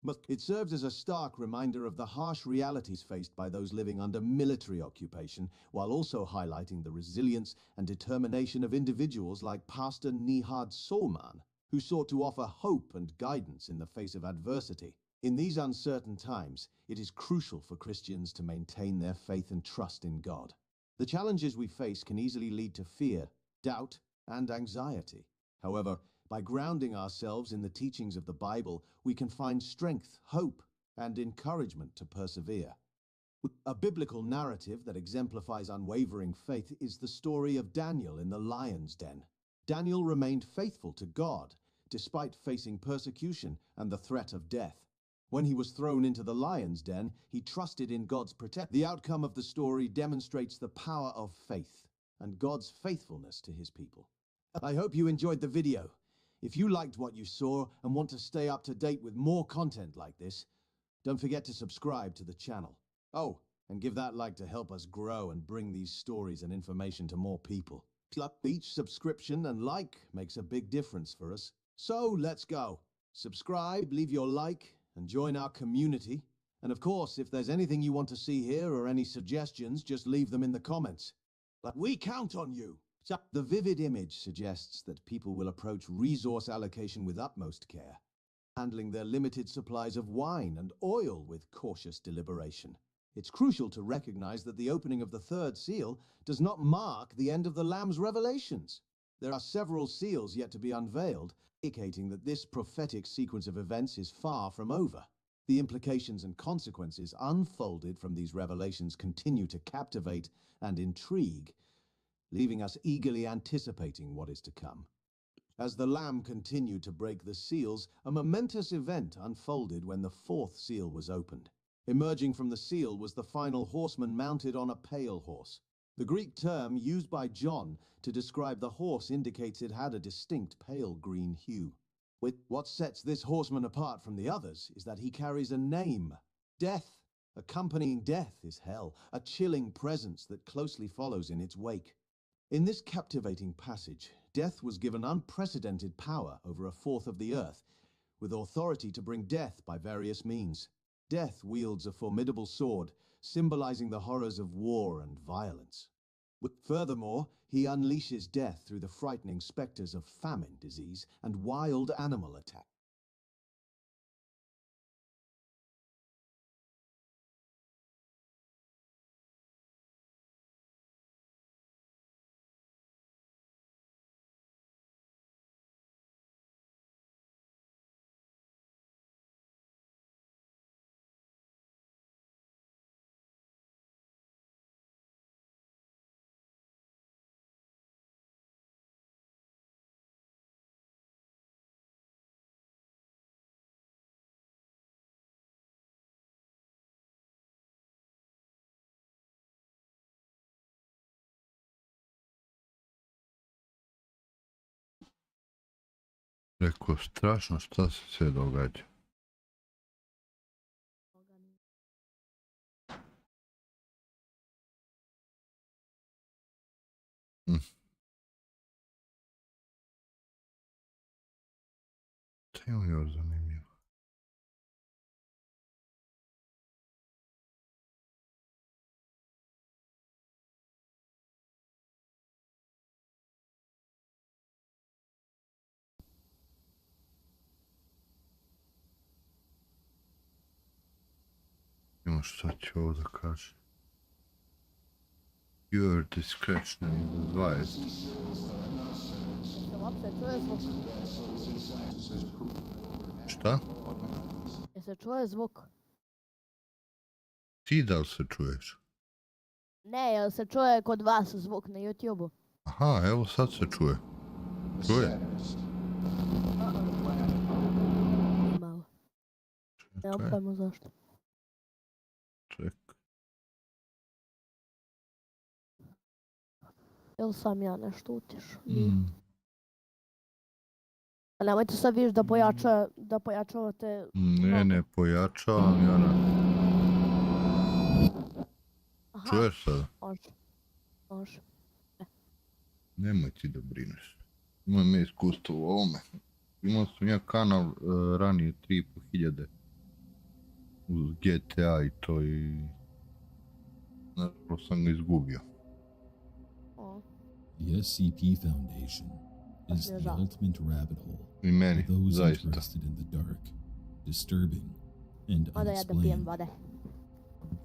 S4: But it serves as a stark reminder of the harsh realities faced by those living under military occupation, while also highlighting the resilience and determination of individuals like Pastor Nihad Salman, who sought to offer hope and guidance in the face of adversity. In these uncertain times, it is crucial for Christians to maintain their faith and trust in God. The challenges we face can easily lead to fear, doubt, and anxiety. However, by grounding ourselves in the teachings of the Bible, we can find strength, hope, and encouragement to persevere. A biblical narrative that exemplifies unwavering faith is the story of Daniel in the lion's den. Daniel remained faithful to God, despite facing persecution and the threat of death. When he was thrown into the lion's den, he trusted in God's protection. The outcome of the story demonstrates the power of faith and God's faithfulness to his people. I hope you enjoyed the video. If you liked what you saw and want to stay up to date with more content like this, don't forget to subscribe to the channel. Oh, and give that like to help us grow and bring these stories and information to more people. Each subscription and like makes a big difference for us. So let's go. Subscribe, leave your like, and join our community. And of course, if there's anything you want to see here or any suggestions, just leave them in the comments. But we count on you. The vivid image suggests that people will approach resource allocation with utmost care, handling their limited supplies of wine and oil with cautious deliberation. It's crucial to recognize that the opening of the third seal does not mark the end of the Lamb's revelations. There are several seals yet to be unveiled, indicating that this prophetic sequence of events is far from over. The implications and consequences unfolded from these revelations continue to captivate and intrigue, leaving us eagerly anticipating what is to come. As the Lamb continued to break the seals, a momentous event unfolded when the fourth seal was opened. Emerging from the seal was the final horseman mounted on a pale horse. The Greek term used by John to describe the horse indicates it had a distinct pale green hue. What sets this horseman apart from the others is that he carries a name. Death. Accompanying death is hell, a chilling presence that closely follows in its wake. In this captivating passage, death was given unprecedented power over a fourth of the earth, with authority to bring death by various means. Death wields a formidable sword, symbolizing the horrors of war and violence. Furthermore, he unleashes death through the frightening specters of famine, disease, and wild animal attack.
S1: Rekao, strašno šta se sve događa. Šta je još zanimljivo? Ima šta će ovo da kaže. Your discretion is advised. Šta?
S2: Je se čuje zvuk?
S1: Ti da li se čuješ?
S2: Ne, jel se čuje kod vas zvuk na YouTube-u?
S1: Aha, evo sad se čuje. Čuje?
S2: Malo. Nemam pojma zašto.
S1: Čekaj.
S2: Jel sam ja nešto utišao? A nemojte sad viš da pojačavate...
S1: Ne, pojačavam ja na... Čuješ sada?
S2: Može.
S1: Nemoj ti da brineš. Imam ja iskustvo u ovome. Imao sam ja kanal ranije 3500 uz GTA i to i... nažalost sam ga izgubio.
S6: The SCP Foundation is the ultimate rabbit hole
S1: I meni,
S6: for those
S1: zaista.
S6: interested in the dark, disturbing, and unexplained.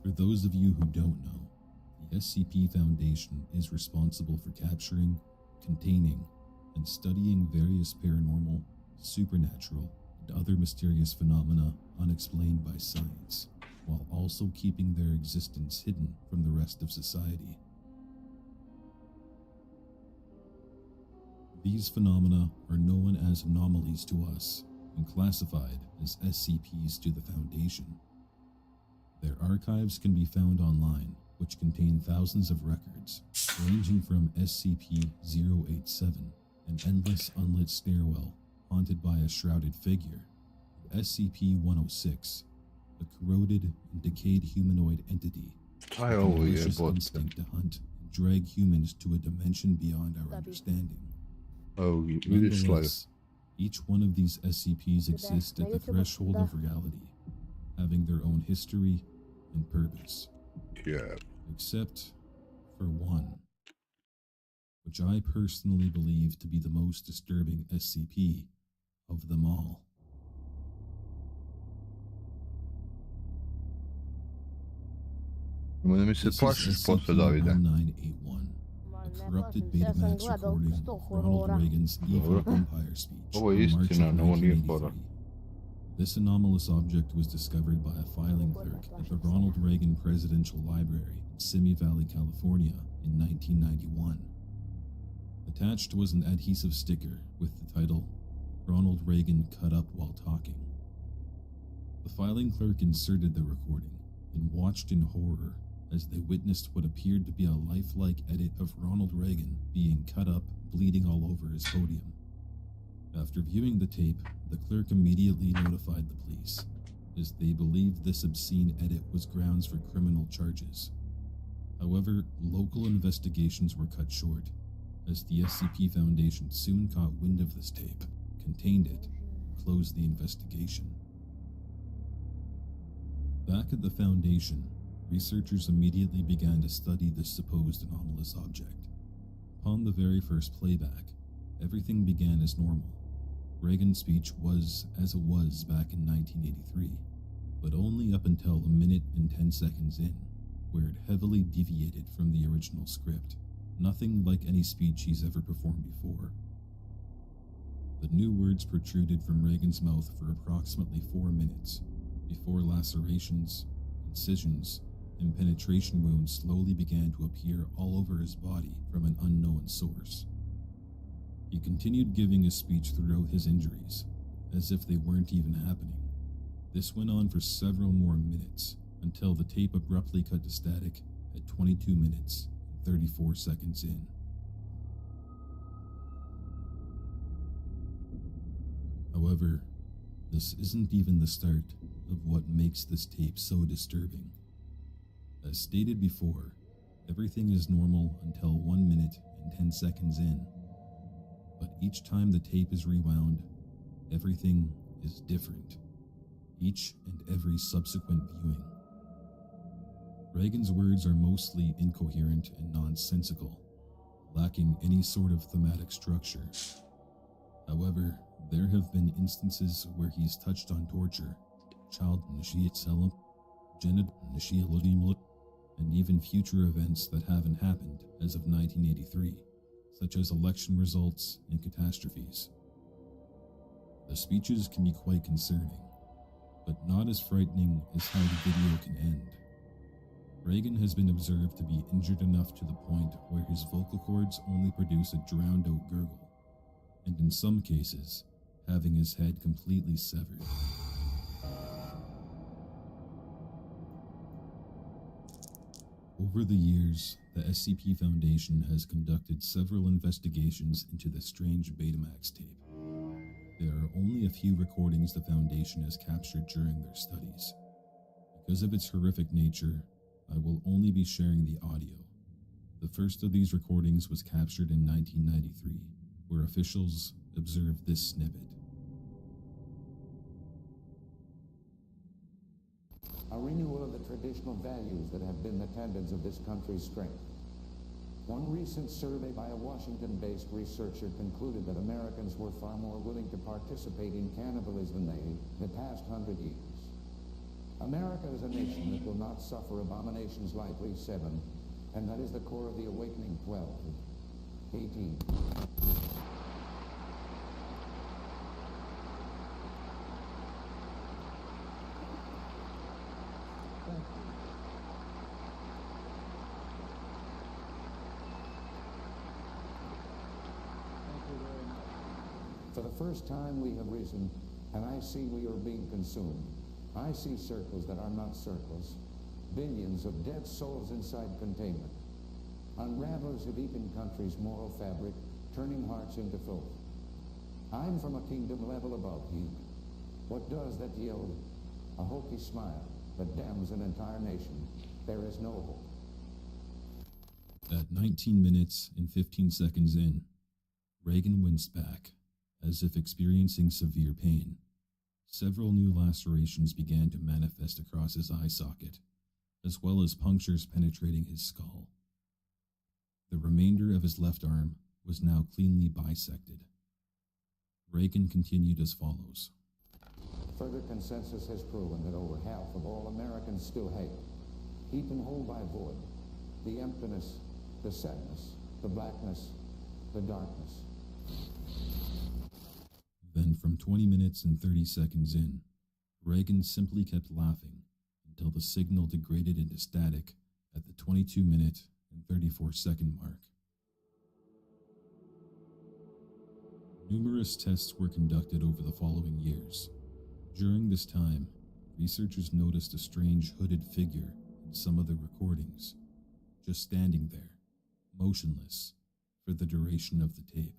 S6: For those of you who don't know, the SCP Foundation is responsible for capturing, containing, and studying various paranormal, supernatural, and other mysterious phenomena unexplained by science, while also keeping their existence hidden from the rest of society. These phenomena are known as anomalies to us and classified as SCPs to the Foundation. Their archives can be found online, which contain thousands of records, ranging from SCP-087, an endless unlit stairwell haunted by a shrouded figure, to SCP-106, a corroded and decayed humanoid entity with a malicious instinct to hunt and drag humans to a dimension beyond our understanding. Nonetheless, each one of these SCPs exists at the threshold of reality, having their own history and purpose.
S1: Yeah.
S6: Except for one, which I personally believe to be the most disturbing SCP of them all. This is SCP-1981. A corrupted Betamax recording of Ronald Reagan's evil empire speech in March of 1983. This anomalous object was discovered by a filing clerk at the Ronald Reagan Presidential Library in Simi Valley, California in 1991. Attached was an adhesive sticker with the title, Ronald Reagan cut up while talking. The filing clerk inserted the recording and watched in horror as they witnessed what appeared to be a lifelike edit of Ronald Reagan being cut up, bleeding all over his podium. After viewing the tape, the clerk immediately notified the police, as they believed this obscene edit was grounds for criminal charges. However, local investigations were cut short, as the SCP Foundation soon caught wind of this tape, contained it, and closed the investigation. Back at the Foundation, researchers immediately began to study this supposed anomalous object. Upon the very first playback, everything began as normal. Reagan's speech was as it was back in 1983, but only up until a minute and 10 seconds in, where it heavily deviated from the original script, nothing like any speech he's ever performed before. The new words protruded from Reagan's mouth for approximately 4 minutes, before lacerations, incisions, and penetration wounds slowly began to appear all over his body from an unknown source. He continued giving his speech throughout his injuries, as if they weren't even happening. This went on for several more minutes, until the tape abruptly cut to static at 22 minutes and 34 seconds in. However, this isn't even the start of what makes this tape so disturbing. As stated before, everything is normal until 1 minute and 10 seconds in. But each time the tape is rewound, everything is different. Each and every subsequent viewing. Reagan's words are mostly incoherent and nonsensical, lacking any sort of thematic structure. However, there have been instances where he's touched on torture, child genital, and even future events that haven't happened as of 1983, such as election results and catastrophes. The speeches can be quite concerning, but not as frightening as how the video can end. Reagan has been observed to be injured enough to the point where his vocal cords only produce a drowned-out gurgle, and in some cases, having his head completely severed. Over the years, the SCP Foundation has conducted several investigations into the strange Betamax tape. There are only a few recordings the Foundation has captured during their studies. Because of its horrific nature, I will only be sharing the audio. The first of these recordings was captured in 1993, where officials observed this snippet.
S7: A renewal of the traditional values that have been the tendons of this country's strength. One recent survey by a Washington-based researcher concluded that Americans were far more willing to participate in cannibalism than the past 100 years. America is a nation that will not suffer abominations likely 7, and that is the core of the awakening 12, 18. For the first time we have risen, and I see we are being consumed. I see circles that are not circles, billions of dead souls inside containment. Unravelers have eaten country's moral fabric, turning hearts into filth. I'm from a kingdom level above heat. What does that yield? A hokey smile that damns an entire nation. There is no hope.
S6: At 19 minutes and 15 seconds in, Reagan winced back, as if experiencing severe pain. Several new lacerations began to manifest across his eye socket, as well as punctures penetrating his skull. The remainder of his left arm was now cleanly bisected. Reagan continued as follows.
S7: Further consensus has proven that over half of all Americans still hate, eaten whole by void, the emptiness, the sadness, the blackness, the darkness.
S6: Then from 20 minutes and 30 seconds in, Reagan simply kept laughing until the signal degraded into static at the 22-minute and 34-second mark. Numerous tests were conducted over the following years. During this time, researchers noticed a strange hooded figure in some of the recordings, just standing there, motionless, for the duration of the tape.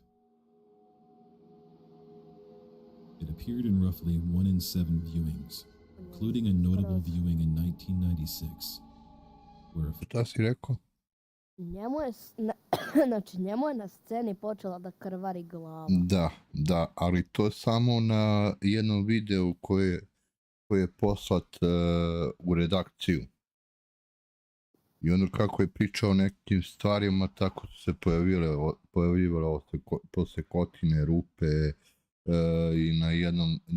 S6: It appeared in roughly 1 in 7 viewings, including a notable viewing in 1996, where a
S1: Šta si rekao?
S2: Njemu je, znači njemu je na sceni počela da krvari glava.
S1: Da, ali to samo na jednom videu koji je poslat u redakciju. I ono kako je pričao o nekim stvarima, tako su se pojavljivale posekotine, rupe i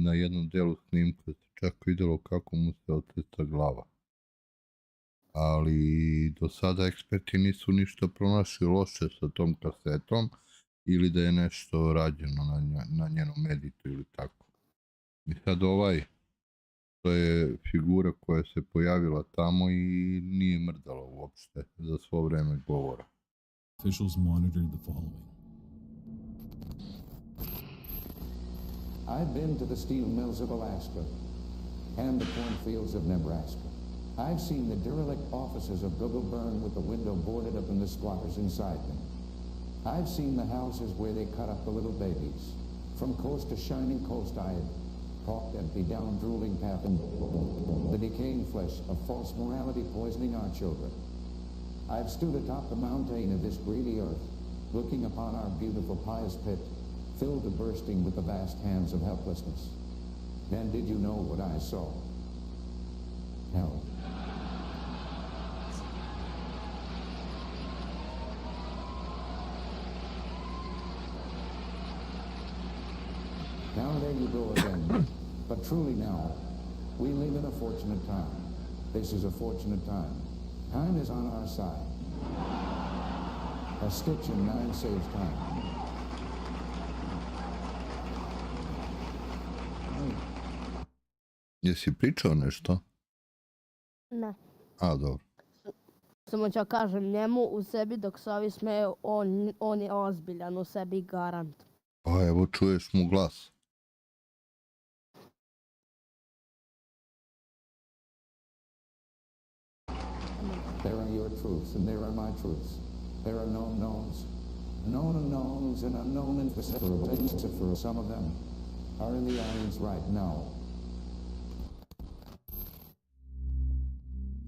S1: na jednom delu snimka se čak vidjelo kako mu se odsjeca glava. Ali do sada eksperti nisu ništa pronašli loše sa tom kasetom ili da je nešto rađeno na njenom editu ili tako. I sad to je figura koja se pojavila tamo i nije mrdala uopšte za svo vreme govora.
S6: Officials monitored the following.
S7: I've been to the steel mills of Alaska and the cornfields of Nebraska. I've seen the derelict offices of Google burn with the window boarded up and the squatters inside them. I've seen the houses where they cut up the little babies. From coast to shining coast, I had talked empty down drooling path and the decaying flesh of false morality poisoning our children. I've stood atop the mountain of this greedy earth, looking upon our beautiful pious pit, filled to bursting with the vast hands of helplessness. And did you know what I saw? Hell. Now there you go again. But truly now, we live in a fortunate time. This is a fortunate time. Time is on our side. A stitch in 9 saves time.
S1: Jesi pričao nešto?
S2: Ne.
S1: A, dobro.
S2: Samo ću kažem, njemu u sebi dok se ovi smeju, on je ozbiljan u sebi garant.
S1: Pa evo čuješ mu glas.
S7: There are your truths, and there are my truths. There are known knowns. Known unknowns and unknown and for some of them are in the audience right now.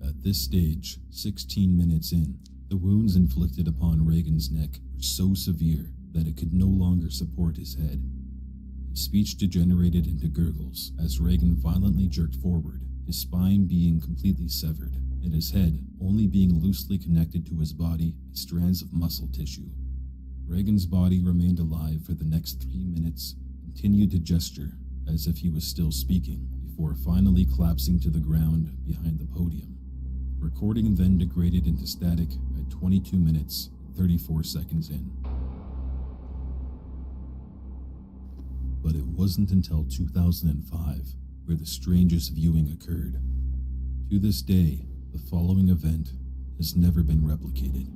S6: At this stage, 16 minutes in, the wounds inflicted upon Reagan's neck were so severe that it could no longer support his head. His speech degenerated into gurgles as Reagan violently jerked forward, his spine being completely severed, and his head only being loosely connected to his body by strands of muscle tissue. Reagan's body remained alive for the next 3 minutes, continued to gesture as if he was still speaking, before finally collapsing to the ground behind the podium. Recording then degraded into static at 22 minutes, 34 seconds in. But it wasn't until 2005 where the strangest viewing occurred. To this day, the following event has never been replicated.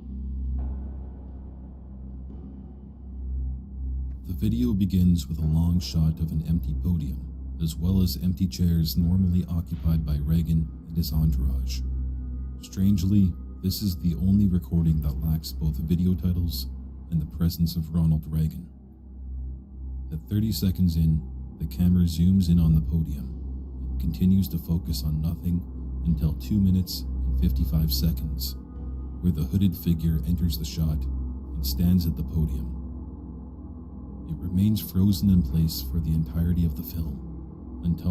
S6: The video begins with a long shot of an empty podium, as well as empty chairs normally occupied by Reagan and his entourage. Strangely, this is the only recording that lacks both video titles and the presence of Ronald Reagan. At 30 seconds in, the camera zooms in on the podium and continues to focus on nothing until 2 minutes and 55 seconds, where the hooded figure enters the shot and stands at the podium. It remains frozen in place for the entirety of the film, until